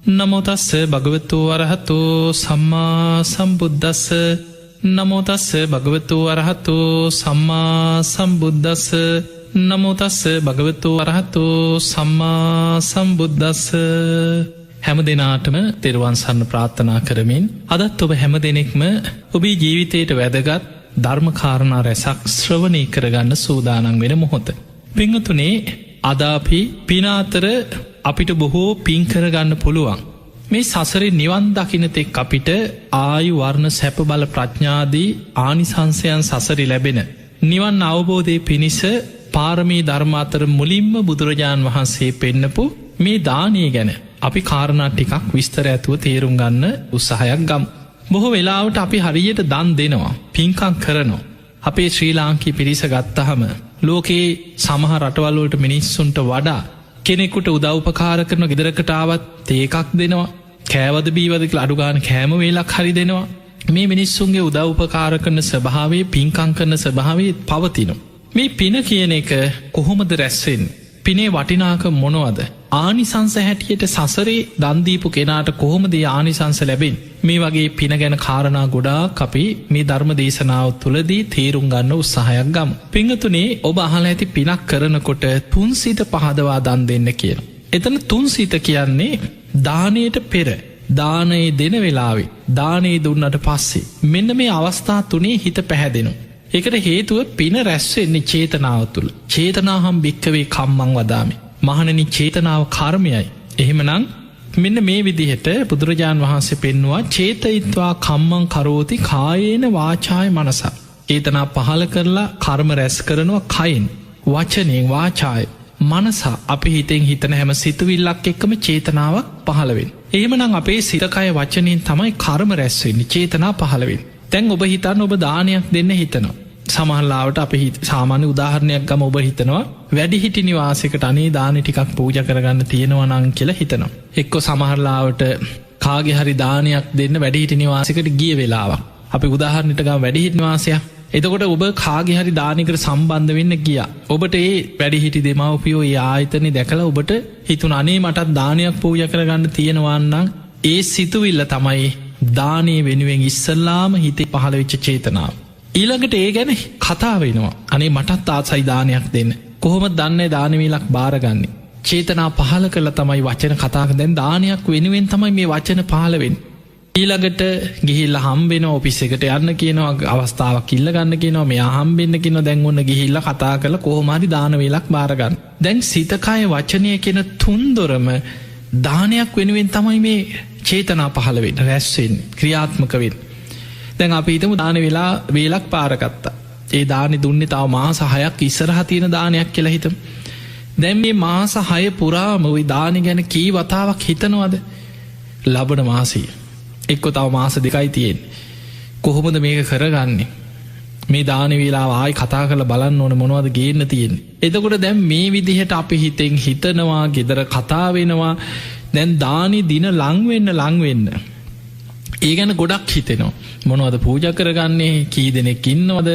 නමෝ තස්ස භගවතු අරහතෝ සම්මා සම්බුද්දස්ස නමෝ තස්ස භගවතු අරහතෝ සම්මා සම්බුද්දස්ස නමෝ තස්ස භගවතු අරහතෝ සම්මා සම්බුද්දස්ස. හැම දෙනාටම තෙරුවන් සරණ ප්‍රාර්ථනා කරමින් අදත් ඔබ හැම දෙනෙක්ම ඔබේ ජීවිතයට වැදගත් ධර්මකාරණා රැසක් ශ්‍රවණය කරගන්න සූදානම් වෙන මොහොත. පිංගතුනේ, අද අපි පින අතර අපිට බොහෝ පින් කරගන්න පුළුවන්. මේ සසරේ නිවන් දකින්න තෙක් අපිට ආයු වර්ණ සැප බල ප්‍රඥාදී ආනිසංසයන් සසරි ලැබෙන නිවන් අවබෝධය පිණිස පාරමී ධර්ම අතර මුලින්ම බුදුරජාණන් වහන්සේ පෙන්නපු මේ දානය ගැන අපි කාරණා ටිකක් විස්තර ඇතුව තේරුම් ගන්න උත්සාහයක් ගමු. බොහෝ වෙලාවට අපි හරියට දන් දෙනවා, පින්කම් කරනවා. අපේ ශ්‍රී ලාංකීය පිරිස ගත්තහම ලෝකේ සමහර රටවල් වලට මිනිස්සුන්ට වඩා කෙනෙකුට උදව්පකාර කරන ගෙදරකට ආවත් තේ එකක් දෙනවා, කෑවද බීවද කියලා අඩු ගන්න කෑම වේලක් හරි දෙනවා. මේ මිනිස්සුන්ගේ උදව්පකාර කරන ස්වභාවයේ, පින්කම් කරන ස්වභාවයේ පවතිනවා. මේ පින කියන එක කොහොමද රැස් වෙන්නේ? පිනේ වටිනාකම මොනවද? ආනිසංස හැටියට සසරේ දන් දීපු කෙනාට කොහොමද ආනිසංස ලැබෙන්නේ? මේ වගේ පින ගැන කාරණා ගොඩාක් අපි මේ ධර්ම දේශනාව තුළදී තේරුම් ගන්න උත්සාහයක් ගමු. පිංගතුනේ, ඔබ අහලා ඇති පිනක් කරනකොට තුන්සිත පහදවා දන් දෙන්න කියන. එතන තුන්සිත කියන්නේ දානයට පෙර, දානයේ දෙන වෙලාවේ, දානයේ දුන්නට පස්සේ මෙන්න මේ අවස්ථා තුනේ හිත පැහැදෙනවා. ඒකට හේතුව පින රැස් වෙන්නේ චේතනාව තුළ. චේතනාහම් භික්කවේ කම්මං වදාමි. මහණනි, චේතනාව කර්මයයි. එහෙමනම් මෙන්න මේ විදිහට බුදුරජාන් වහන්සේ පෙන්නවා චේතයිත්වා කම්මං කරෝති කායේන වාචාය මනසා. චේතනා පහල කරලා කර්ම රැස් කරනවා කයින්, වචනෙන්, වාචාය මනසා. අපි හිතෙන් හිතන හැම සිතුවිල්ලක් එක්කම චේතනාවක් පහළ වෙන්නේ. එහෙමනම් අපේ සිත කය වචනෙන් තමයි කර්ම රැස් වෙන්නේ, චේතනා පහළ වෙන්නේ. දැන් ඔබ හිතන්න, ඔබ දානයක් දෙන්න හිතනවා. සමහරලාවට අපි සාමාන්‍ය උදාහරණයක් ගම. ඔබ හිතනවා වැඩිහිටි නිවාසයකට අනේ දාන ටිකක් පූජා කරගන්න තියෙනවා නම් කියලා හිතනවා. එක්ක සමහරලාවට කාගේ හරි දානයක් දෙන්න වැඩිහිටි නිවාසයකට ගිය වෙලාවක්. අපි උදාහරණයට ගමු වැඩිහිටි නිවාසයක්. එතකොට ඔබ කාගේ හරි දානයකට සම්බන්ධ වෙන්න ගියා. ඔබට ඒ වැඩිහිටි දෙමව්පියෝ ඒ ආයතනේ දැකලා ඔබට හිතුණා අනේ මටත් දානයක් පූජා කරගන්න තියෙනවා නම් ඒ සිතුවිල්ල තමයි දානේ වෙනුවෙන් ඉස්සල්ලාම හිතේ පහළ වෙච්ච චේතනාව. ඊළඟට ඒ ගැන කතා වෙනවා. අනේ මටත් ආසයි දානයක් දෙන්න. කොහොමද දන්නේ දානවේලක් බාරගන්නේ? චේතනා පහළ කරලා තමයි වචන කතා කරන්නේ. දැන් දානයක් වෙනුවෙන් තමයි මේ වචන පහළ වෙන්නේ. ඊළඟට ගිහිල්ලා හම්බෙනවා, ඔෆිස් එකට යන්න කියනවා, අවස්ථාවක් ඉල්ල ගන්න කියනවා, මෙයා හම්බෙන්න කියනවා. දැන් ඔන්න ගිහිල්ලා කතා කරලා කොහොම හරි දානවේලක් බාරගන්න. දැන් සිත කය වචනය කියන තුන්දොරම දානයක් වෙනුවෙන් තමයි මේ චේතනා පහළ වෙන්න, රැස් වෙන්න, ක්‍රියාත්මක වෙන්න. දැන් අපි හිතමු දාන වෙලා වේලක් පාරගත්තා. ඒ දානෙ දුන්නේ තව මාස 6ක් ඉස්සරහා තියෙන දානයක් කියලා හිතමු. දැන් මේ මාස 6 පුරාම ওই දානෙ ගැන කී වතාවක් හිතනවද? ලබන මාසෙ එක්ක තව මාස 2යි තියෙන්නේ. කොහොමද මේක කරගන්නේ? මේ දාන වේලාව ආයි කතා කරලා බලන්න ඕනේ මොනවද ගේන්න තියෙන්නේ. එතකොට දැන් මේ විදිහට අපි හිතෙන් හිතනවා, gedara කතා වෙනවා. දැන් දානි දින ලං වෙන්න ඒ ගැන ගොඩක් හිතෙනවා. මොනවද පූජා කරගන්නේ, කී දෙනෙක් ඉන්නවද,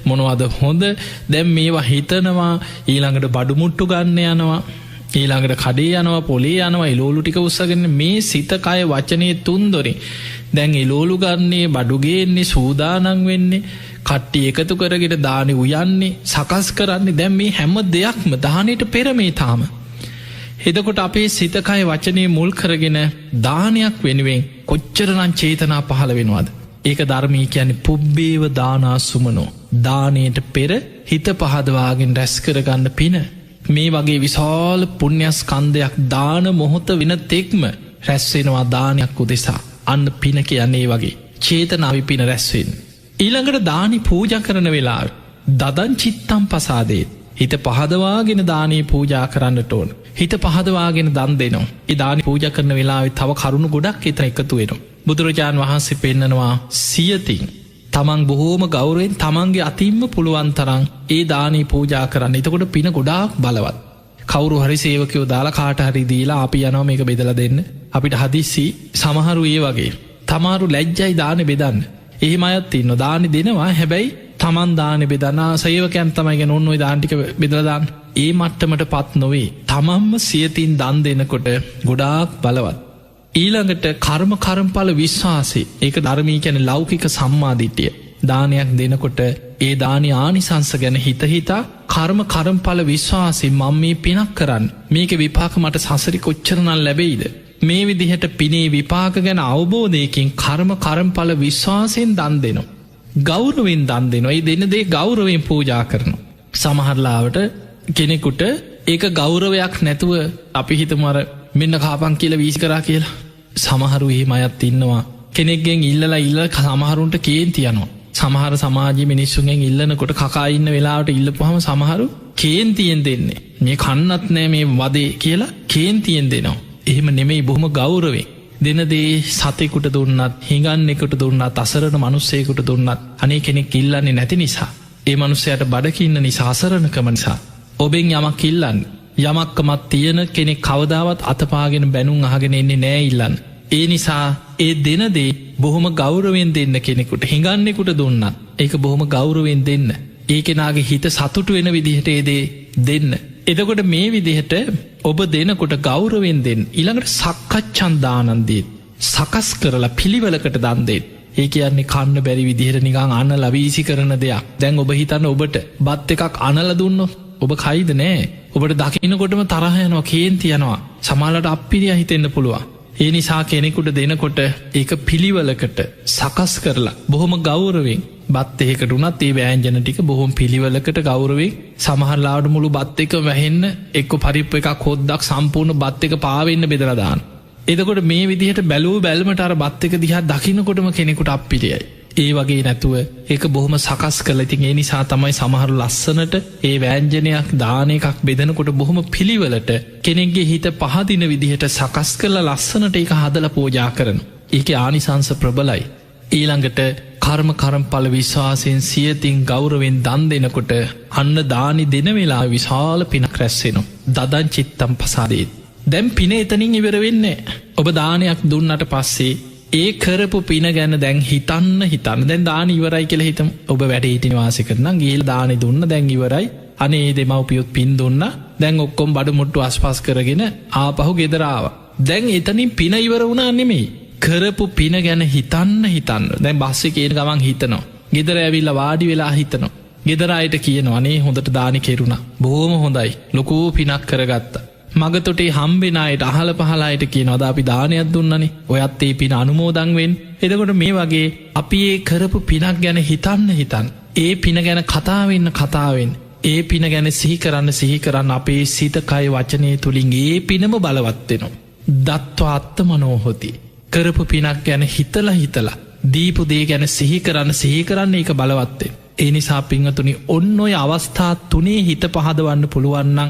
මොනවද හොඳ. දැන් මේවා හිතනවා. ඊළඟට බඩු මුට්ටු ගන්න යනවා, ඊළඟට කඩේ යනවා, පොලේ යනවා, එලෝලු ටික උස්සගෙන මේ සිත කය වචනේ තුන්දොරින් දැන් එලෝලු ගන්නේ, බඩු ගේන්නේ, සූදානම් වෙන්නේ, කට්ටිය එකතු කරගෙන දානේ උයන්නේ, සකස් කරන්නේ. දැන් මේ හැම දෙයක්ම දානෙට පෙර මේ තාම. එතකොට අපේ සිත කය වචනේ මුල් කරගෙන දානයක් වෙනුවෙන් කොච්චරනම් චේතනා පහළ වෙනවද? ඒක ධර්මී කියන්නේ පුබ්බේව දානා සුමනෝ. දානයට පෙර හිත පහදවාගෙන රැස් කරගන්න පින. මේ වගේ විශාල පුණ්‍යස්කන්ධයක් දාන මොහොත වෙන තෙක්ම රැස් වෙනවා දානයක් උදෙසා. අන්න පින කියන්නේ ඒ වගේ චේතනාවේ පින රැස් වෙන්නේ. ඊළඟට දානි පූජා කරන වෙලාව දදං චිත්තම් පසාදේ. හිත පහදවාගෙන දානේ පූජා කරන්නට ඕන. හිත පහදවාගෙන දන් දෙනවා. ඒ දානි පූජා කරන වෙලාවේ තව කරුණු ගොඩක් එතන එකතු වෙනවා. බුදුරජාන් වහන්සේ පෙන්නනවා සියතින් තමන් බොහෝම ගෞරවයෙන් තමන්ගේ අතින්ම පුළුවන් තරම් ඒ දානී පූජා කරන්න. එතකොට පින ගොඩාක් බලවත්. කවුරු හරි සේවකයෝ දාලා කාට හරි දීලා අපි යනවා මේක බෙදලා දෙන්න. අපිට හදිස්සි සමහරු ඒ වගේ තමාරු ලැජ්ජයි දානෙ බෙදන්න. එහෙම අයත් ඉන්නවා. දානෙ දෙනවා, හැබැයි තමන් දානෙ බෙදනා සේවකයන් තමයි ගෙන ඔන්න ඔය දාන ටික බෙදලා දාන්න. ඒ මට්ටමටපත් නොවේ. තමන්ම සියතින් දන් දෙනකොට ගොඩාක් බලවත්. ඊළඟට කර්මඵල විශ්වාසය. ඒක ධර්මී කියන්නේ ලෞකික සම්මාදිටිය. දානයක් දෙනකොට ඒ දානි ආනිසංස ගැන හිතා කර්මඵල විශ්වාසයෙන් මම මේ පිනක් කරන්න. මේක විපාක මට සසරි කොච්චරනම් ලැබෙයිද? මේ විදිහට පිනේ විපාක ගැන අවබෝධයකින් කර්මඵල විශ්වාසයෙන් දන් දෙනවා. ගෞරවෙන් දන් දෙනවා. ඒ දෙන දේ ගෞරවයෙන් පූජා කරනවා. සමහරලාවට කෙනෙකුට ඒක ගෞරවයක් නැතුව අපි හිතමු අර මෙන්න කාපන් කියලා වීසි කරා කියලා. සමහරු එහෙම අයත් ඉන්නවා. කෙනෙක්ගෙන් ඉල්ලලා සමහරුන්ට කේන්ති යනවා. සමහර සමාජයේ මිනිස්සුන්ගෙන් ඉල්ලනකොට කකා ඉන්න වෙලාවට ඉල්ලපුවාම සමහරු කේන්තියෙන් දෙන්නේ. මේ කන්නත් නෑ මේ වදේ කියලා කේන්තියෙන් දෙනවා. එහෙම නෙමෙයි, බොහොම ගෞරවයෙන් දෙන දේ සතෙකුට දුන්නත්, හිඟන්නෙකුට දුන්නත්, අසරණ මිනිස්සෙකුට දුන්නත් අනේ කෙනෙක් ඉල්ලන්නේ නැති නිසා, ඒ මිනිස්සයාට බඩකින්න නිසා, අසරණකම නිසා ඔබෙන් යමක් ඉල්ලන්නේ. යමක්කමත් තියෙන කෙනෙක් කවදාවත් අතපාගෙන බැනුම් අහගෙන එන්නේ නෑ ඉල්ලන්න. ඒ නිසා ඒ දෙන දේ බොහොම ගෞරවෙන් දෙන්න. කෙනෙකුට හිඟන්නෙකුට දුන්නත් ඒක බොහොම ගෞරවෙන් දෙන්න. ඒ කෙනාගේ හිත සතුටු වෙන විදිහට ඒ දේ දෙන්න. එතකොට මේ විදිහට ඔබ දෙනකොට ගෞරවෙන් දෙන්න. ඊළඟට සක්කච්ඡන් දානන් දෙන්න. සකස් කරලා පිළිවෙලකට දන් දෙන්න. ඒ කියන්නේ කන්න බැරි විදිහට නිකන් අනලා වීසි කරන දෙයක්. දැන් ඔබ හිතන්න ඔබට බත් එකක් අනලා දුන්නොත් ඔබ කයිද නෑ. ඔබට දකින්නකොටම තරහ යනවා, කේන්ති යනවා, සමහරවිට අප්පිරිය හිතෙන්න පුළුවන්. ඒ නිසා කෙනෙකුට දෙනකොට ඒක පිළිවෙලකට සකස් කරලා බොහොම ගෞරවෙන් බත් එකකට උනත් ඒ වෑංජන ටික බොහොම පිළිවෙලකට ගෞරවෙන්, සමහරලාවට මුළු බත් එක වැහෙන්න එක්ක පරිප්පු එකක් හොද්දක් සම්පූර්ණ බත් එක පාවෙන්න බෙදලා දාන. එතකොට මේ විදිහට බැලුව බැලමට අර බත් එක දිහා දකින්නකොටම කෙනෙකුට අප්පිරියයි. ඒ වගේ නැතුව ඒක බොහොම සකස් කරලා. ඉතින් ඒ නිසා තමයි සමහර ලස්සනට ඒ වෑංජනයක් දාන එකක් බෙදනකොට බොහොම පිළිවෙලට කෙනෙක්ගේ හිත පහදින විදිහට සකස් කරලා ලස්සනට ඒක හදලා පූජා කරන. ඒකේ ආනිසංස ප්‍රබලයි. ඊළඟට කර්මඵල විශ්වාසයෙන් සියතින් ගෞරවෙන් දන් දෙනකොට අන්න දානි දෙන වෙලාව විශාල පිනක් රැස් වෙනවා. දදං චිත්තම් පසාදේති. දැන් පින එතනින් ඉවර වෙන්නේ. ඔබ දානයක් දුන්නට පස්සේ ඒ කරපු පින ගැන දැන් හිතන්න දැන් දාන ඉවරයි කියලා හිතමු. ඔබ වැඩ හිටින වාසය කරනම් ගිහිල්ලා දානෙ දුන්න, දැන් ඉවරයි. අනේ දෙමව්පියොත් පින් දුන්නා. දැන් ඔක්කොම බඩු මුට්ටු අස්පස් කරගෙන ආපහු ගෙදර ආවා. දැන් එතනින් පින ඉවර වුණා නෙමෙයි. කරපු පින ගැන හිතන්න. දැන් බස් එකේ යන ගමන් හිතනවා. ගෙදර ඇවිල්ලා වාඩි වෙලා හිතනවා. ගෙදර අයට කියනවා අනේ හොඳට දානි කෙරුණා. බොහොම හොඳයි. ලොකු පිනක් කරගත්තා. මගතොටේ හම්බෙන අයට, අහල පහල අයට කියනවාද අපි දානයක් දුන්නනේ, ඔයත් ඒ පින අනුමෝදන් වෙන්න. එතකොට මේ වගේ අපි ඒ කරපු පිනක් ගැන හිතන්න. ඒ පින ගැන කතාවෙන් ඒ පින ගැන සිහි කරන්න අපේ සිත කය වචනය තුලින් ඒ පිනම බලවත් වෙනවා. දත්වා අත්තමනෝහොති. කරපු පිනක් ගැන හිතලා දීපු දේ ගැන සිහි කරන්න ඒක බලවත් වෙනවා. ඒ නිසා පින්වතුනි, ඔන්න ඔය අවස්ථා තුනේ හිත පහදවන්න පුළුවන් නම්,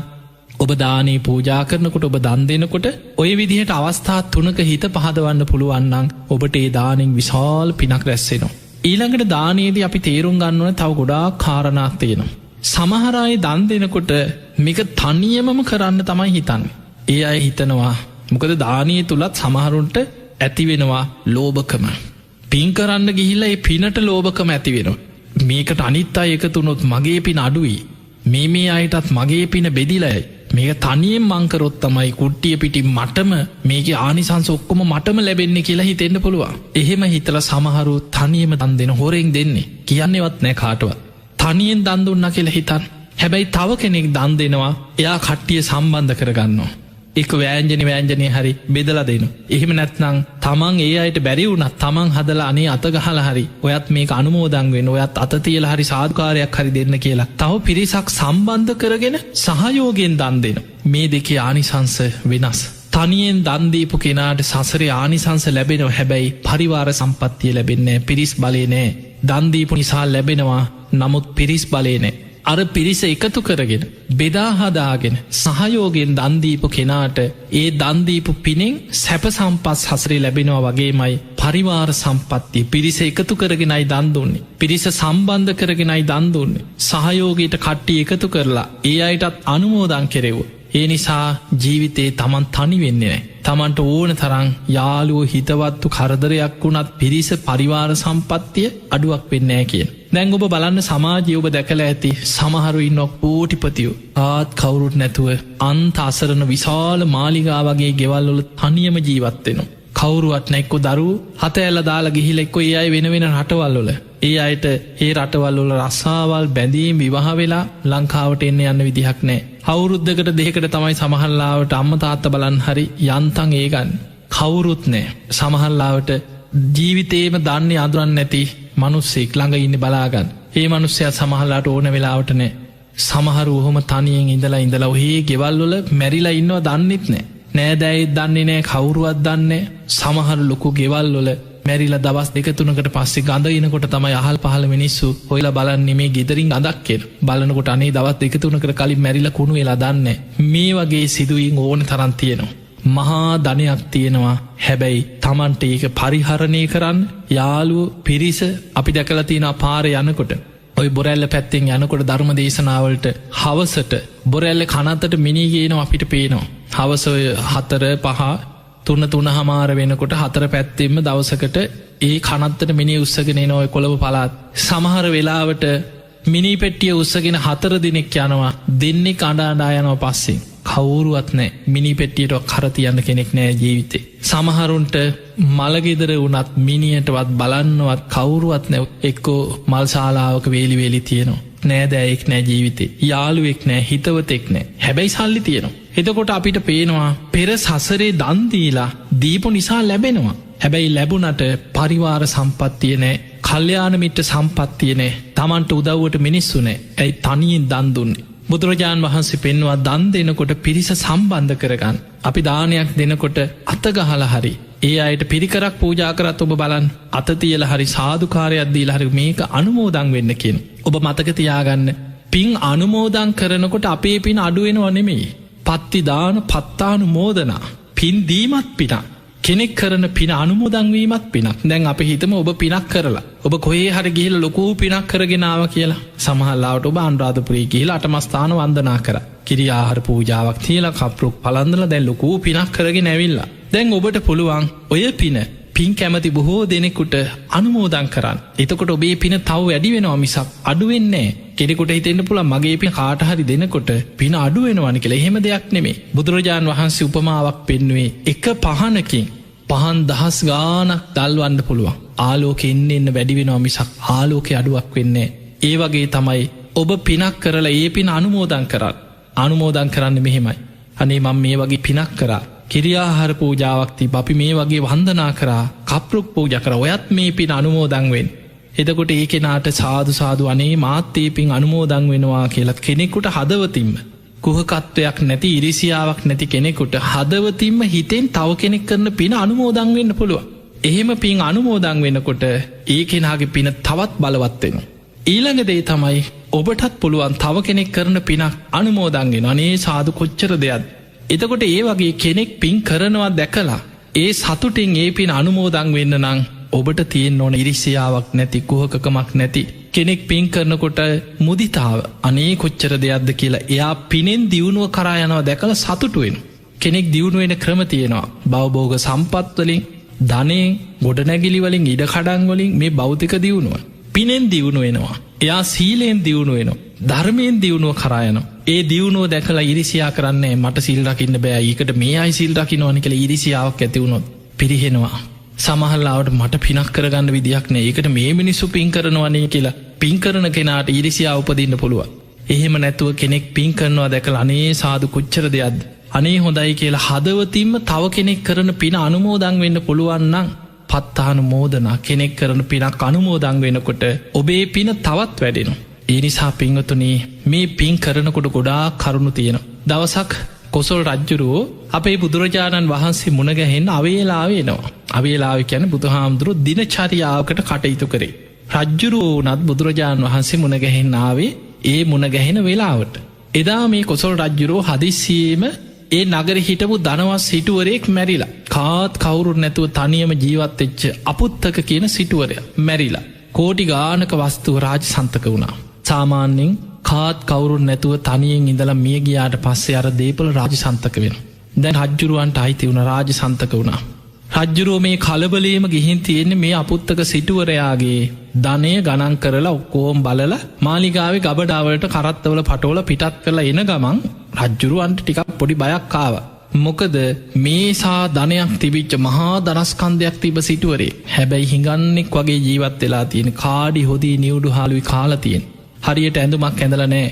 ඔබ දානේ පූජා කරනකොට, ඔබ දන් දෙනකොට ඔය විදිහට අවස්ථා තුනක හිත පහදවන්න පුළුවන් නම් ඔබට ඒ දානෙන් විශාල පිනක් රැස් වෙනවා. ඊළඟට දානයේදී අපි තේරුම් ගන්න ඕන තව ගොඩාක් කාරණා තියෙනවා. සමහර අය දන් දෙනකොට මේක තනියමම කරන්න තමයි හිතන්නේ. ඒ අය හිතනවා මොකද දානීය තුලත් සමහරුන්ට ඇති වෙනවා ලෝභකම. පින් කරන්න ගිහිල්ලා ඒ පිනට ලෝභකම ඇති වෙනවා. මේකට අනිත් අය එකතු වුණොත් මගේ පින අඩුයි. මේ අයටත් මගේ පින බෙදිලායි. මේක තනියෙන් මං කරොත් තමයි කුට්ටිය පිටින් මටම මේකේ ආනිසංස ඔක්කොම මටම ලැබෙන්නේ කියලා හිතෙන්න පුළුවන්. එහෙම හිතලා සමහරු තනියම දන් දෙන හොරෙන් දෙන්නේ. කියන්නේවත් නැහැ කාටවත්. තනියෙන් දන් දුන්නා කියලා හිතන්න. හැබැයි තව කෙනෙක් දන් දෙනවා. එයා කට්ටිය සම්බන්ධ කරගන්නවා. එක වෑංජනේ හරි බෙදලා දෙනවා. එහෙම නැත්නම් තමන් ඒ අයට බැරි වුණත් තමන් හදලා අනේ අත ගහලා හරි ඔයත් මේක අනුමෝදන් වෙන්න, ඔයත් අත තියලා හරි සාදුකාරයක් හරි දෙන්න කියලා තව පිරිසක් සම්බන්ධ කරගෙන සහයෝගයෙන් දන් දෙනවා. මේ දෙකේ ආනිසංස වෙනස්. තනියෙන් දන් දීපු කෙනාට සසරේ ආනිසංස ලැබෙනවා. හැබැයි පරිවාර සම්පත්තිය ලැබෙන්නේ නැහැ. පිරිස් බලේ නැහැ. දන් දීපු නිසා ලැබෙනවා. නමුත් පිරිස් බලේ නැහැ. අර පිරිස එකතු කරගෙන බෙදා හදාගෙන සහයෝගයෙන් දන් දීපු කෙනාට ඒ දන් දීපු පිනෙන් සැප සම්පත් සසරේ ලැබෙනවා වගේමයි පරිවාර සම්පත්තිය. පිරිස එකතු කරගෙනයි දන් දුන්නේ. පිරිස සම්බන්ධ කරගෙනයි දන් දුන්නේ. සහයෝගයට කට්ටිය එකතු කරලා ඒ අයටත් අනුමෝදන් කෙරෙව්වා. ඒ නිසා ජීවිතේ තමන් තනි වෙන්නේ නැහැ. තමන්ට ඕන තරම් යාළුවෝ හිතවත්තු කරදරයක් වුණත් පිරිස පරිවාර සම්පත්තිය අඩුවක් වෙන්නේ නැහැ කියන. දැන් ඔබ බලන්න සමාජයේ ඔබ දැකලා ඇති සමහරු ඉන්නවා කෝටිපතියෝ. ආත් කවුරුත් නැතුව අන්ත අසරණ විශාල මාලිගා වගේ ගෙවල් වල තනියම ජීවත් වෙනවා. කවුරුවත් නැක්කො දරු හත ඇල්ල දාලා ගිහිල එක්කො ඒ අයි වෙන වෙන රටවල්ලොල ඒ අයට ඒ රටවල්ලොල රස්සාවල් බැඳීම් විවාහ වෙලා ලංකාවට එන්න යන්න විදිහක් නෑ අවුරුද්ධකට දෙකට තමයි සමහල්ලාවට අම්ම තාත්ත බලන් හරි යන්තන් ඒගන්න කවුරුත් නෑ සමහල්ලාවට ජීවිතේම දන්නේ අදුරන්න නැති මනුස්සෙක් ළඟ ඉන්න බලාගන්න ඒ මනුස්සයත් සමහල්ලාට ඕන වෙලාවට නෑ සමහරු ඔහොම තනියෙන් ඉඳලා ඔහේ ගෙවල්වල මැරිලා ඉන්නවා දන්නෙත් නෑ නෑදැයිත් දන්නේ නෑ කවුරුවත් දන්නේ සමහර ලොකු ගෙවල්වල මැරිලා දවස් 2-3කට පස්සේ ගඳ ඉනකොට තමයි අහල් පහල මිනිස්සු හොයලා බලන්නේ මේ ගෙදරින් අදක් කියලා. බලනකොට අනේ දවස් 2-3කට කලින් මැරිලා කුණු වෙලා දන්නේ. මේ වගේ සිදුවීම් ඕන තරම් තියෙනවා. මහා ධනයක් තියෙනවා. හැබැයි Tamante ඒක පරිහරණය කරන්න යාළුවෝ පිරිස අපි දැකලා තියෙන පාරේ යනකොට ඔය බොරැල්ල පැත්තෙන් යනකොට ධර්ම දේශනාවලට හවසට බොරැල්ල කනත්තට මිනී ගේනවා අපිට පේනවා. හවස 4-5 3-3 වෙනකොට 4 පැත්තෙම දවසකට ඒ කනත්තට මිනී උස්සගෙන එන ඔය කොළඹ පළාත් සමහර වෙලාවට මිනී පෙට්ටිය උස්සගෙන 4 දිනක් යනවා දෙන්නෙක් අඬ යනවා පස්සේ කවුරුවත් නෑ මිනි පෙට්ටියට කර තියන්න කෙනෙක් නෑ ජීවිතේ සමහරුන්ට මලගෙදර වුණත් මිනියටවත් බලන්නවත් කවුරුවත් නැව එක්කෝ මල්ශාලාවක වේලි තියෙනවා නෑදෑයෙක් නෑ ජීවිතේ යාළුවෙක් නෑ හිතවතෙක් නෑ හැබැයි සල්ලි තියෙනවා එතකොට අපිට පේනවා පෙර සසරේ දන් දීලා දීපු නිසා ලැබෙනවා හැබැයි ලැබුණට පරිවාර සම්පත්තිය නෑ කල්යාණ මිත්‍ර සම්පත්තිය නෑ Tamanට උදව්වට මිනිස්සු නෑ ඇයි තනියෙන් දන් දුන්නේ බුදුරජාණන් වහන්සේ පෙන්වා දන් දෙනකොට පිරිස සම්බන්ධ කරගන්න අපි දානයක් දෙනකොට අතගහලා හරි ඒ අයට පිරිකරක් පූජා කරත් ඔබ බලන් අත තියලා හරි සාදුකාරයක් දීලා හරි මේක අනුමෝදන් වෙන්න කියන ඔබ මතක තියාගන්න පින් අනුමෝදන් කරනකොට අපේ පින් අඩු වෙනව නෙමෙයි පත්ති දාන පත්තානුමෝදනා පින් දීමත් පිනක් කෙනෙක් කරන පින අනුමෝදන් වීමත් පිනක් දැන් අපි හිතමු ඔබ පිනක් කරලා ඔබ කොහේ හරි ගිහිල්ලා ලොකු පිනක් කරගෙන ආවා කියලා සමහරවිට ඔබ අනුරාධපුරේ ගිහිල්ලා අටමස්ථාන වන්දනා කරා කිරි ආහාර පූජාවක් තියලා කප්රුක් පලන්දලා දැන් ලොකු පිනක් කරගෙන ඇවිල්ලා දැන් ඔබට පුළුවන් ඔය පින් කැමති බොහෝ දෙනෙකුට අනුමෝදන් කරන්න එතකොට ඔබේ පින තව වැඩි වෙනවා මිසක් අඩු වෙන්නේ නැහැ කෙනෙකුට හිතෙන්න පුළුවන් මගේ පින් කාට හරි දෙනකොට පින අඩු වෙනවනේ කියලා එහෙම දෙයක් නෙමෙයි බුදුරජාන් වහන්සේ උපමාවක් පෙන්වුවේ එක පහනකින් පහන් දහස් ගානක් දල්වන්න පුළුවන් ආලෝකෙ එන්න වැඩි වෙනවා මිසක් ආලෝකෙ අඩුවක් වෙන්නේ ඒ වගේ තමයි ඔබ පිනක් කරලා ඒ පින අනුමෝදන් කරන්න මෙහෙමයි අනේ මම මේ වගේ පිනක් කරා කිරියාහාර පූජාවක් තිබ්බ අපි මේ වගේ වන්දනා කරා කප්රුක් පූජා කරා ඔයත් මේ පින අනුමෝදන් වෙන්න එතකොට ඒ කෙනාට සාදු අනේ මාත් ඒ පින් අනුමෝදන් වෙනවා කියලා කෙනෙකුට හදවතින්ම කුහකත්වයක් නැති ඉරිසියාවක් නැති කෙනෙකුට හදවතින්ම හිතෙන් තව කෙනෙක් කරන පින අනුමෝදන් වෙන්න පුළුවන්. එහෙම පින් අනුමෝදන් වෙනකොට ඒ කෙනාගේ පින තවත් බලවත් වෙනවා. ඊළඟ දේ තමයි ඔබටත් පුළුවන් තව කෙනෙක් කරන පිනක් අනුමෝදන් වෙනවා. අනේ සාදු කොච්චර දෙයක්ද. එතකොට ඒ වගේ කෙනෙක් පින් කරනවා දැකලා ඒ සතුටින් ඒ පින අනුමෝදන් වෙන්න නම් ඔබට තියෙන්න ඕන ඉරිසියාවක් නැති කුහකකමක් නැති කෙනෙක් පින් කරනකොට මුදිතාව අනේ කොච්චර දෙයක්ද කියලා එයා පිනෙන් දියුණුව කරා යනවා දැකලා සතුටු වෙනවා. කෙනෙක් දියුණු වෙන ක්‍රම තියෙනවා. භවභෝග සම්පත් වලින්, ධනෙන්, ගොඩනැගිලි වලින්, ඉඩකඩම් වලින් මේ භෞතික දියුණුව. පිනෙන් දියුණු වෙනවා. එයා සීලෙන් දියුණු වෙනවා. ධර්මයෙන් දියුණුව කරා යනවා. ඒ දියුණුව දැකලා ඉරිසියා කරන්නේ මට සීල් රකින්න බෑ. ඊකට මේ අය සීල් රකින්නවනේ කියලා ඉරිසියාවක් ඇති වුණොත් පිරිහෙනවා. සමහරවිට මට පිනක් කරගන්න විදියක් නෑ. ඒකට මේ මිනිස්සු පින් කරනවනේ කියලා පින් කරන කෙනාට ඊර්ෂ්‍යාව උපදින්න පුළුවන්. එහෙම නැතුව කෙනෙක් පින් කරනවා දැකලා අනේ සාදු කොච්චර දෙයක්ද. අනේ හොඳයි කියලා හදවතින්ම තව කෙනෙක් කරන පින අනුමෝදන් වෙන්න පුළුවන් නම් පත්තානුමෝදනා කෙනෙක් කරන පිනක් අනුමෝදන් වෙනකොට ඔබේ පින තවත් වැඩෙනවා. ඒ නිසා පින්වතුනි මේ පින් කරනකොට ගොඩාක් කරුණු තියෙනවා. දවසක් කොසල් රජ්ජුරුවෝ අපේ බුදුරජාණන් වහන්සේ මුණ ගැහෙන්න අවේලාවේ එනවා. අවේලාව කියන්නේ බුදුහාමුදුරුවෝ දිනචරියාවකට කටයුතු කරේ. රජ්ජුරුවෝ උනත් බුදුරජාණන් වහන්සේ මුණ ගැහෙන්න ආවේ ඒ මුණ ගැහෙන වෙලාවට. එදා මේ කොසල් රජ්ජුරුවෝ හදිස්සියේම ඒ නගරේ හිටපු ධනවත් සිටුවරයෙක් මැරිලා. කාත් කවුරුත් නැතුව තනියම ජීවත් වෙච්ච අපුත්තක කියන සිටුවරයා මැරිලා. කෝටි ගානක වස්තුව රාජසන්තක වුණා. සාමාන්‍යයෙන් කාත් කවුරුත් නැතුව තනියෙන් ඉඳලා මිය ගියාට පස්සේ අර දීපල රාජසන්තක වෙනවා. දැන් රජ්ජුරුවන්ට අයිති වුණ රාජසන්තක වුණා. රජ්ජුරුව මේ කලබලේම ගිහින් තියෙන්නේ මේ අපුත්තක සිටුවරයාගේ ධනය ගණන් කරලා ඔක්කොම බලලා මාලිගාවේ ගබඩාවලට කරත්තවල පටවල පිටත් කරලා එන ගමන් රජ්ජුරුවන්ට ටිකක් පොඩි බයක් ආවා. මොකද මේසා ධනයක් තිබිච්ච මහා දනස්කන්දයක් තිබ සිටුවරේ හැබැයි හිඟන්නෙක් වගේ ජීවත් වෙලා තියෙන කාඩි හොදී නිවුඩු හාලුවි කාලතියෙන් හරියට ඇඳුමක් ඇඳල නෑ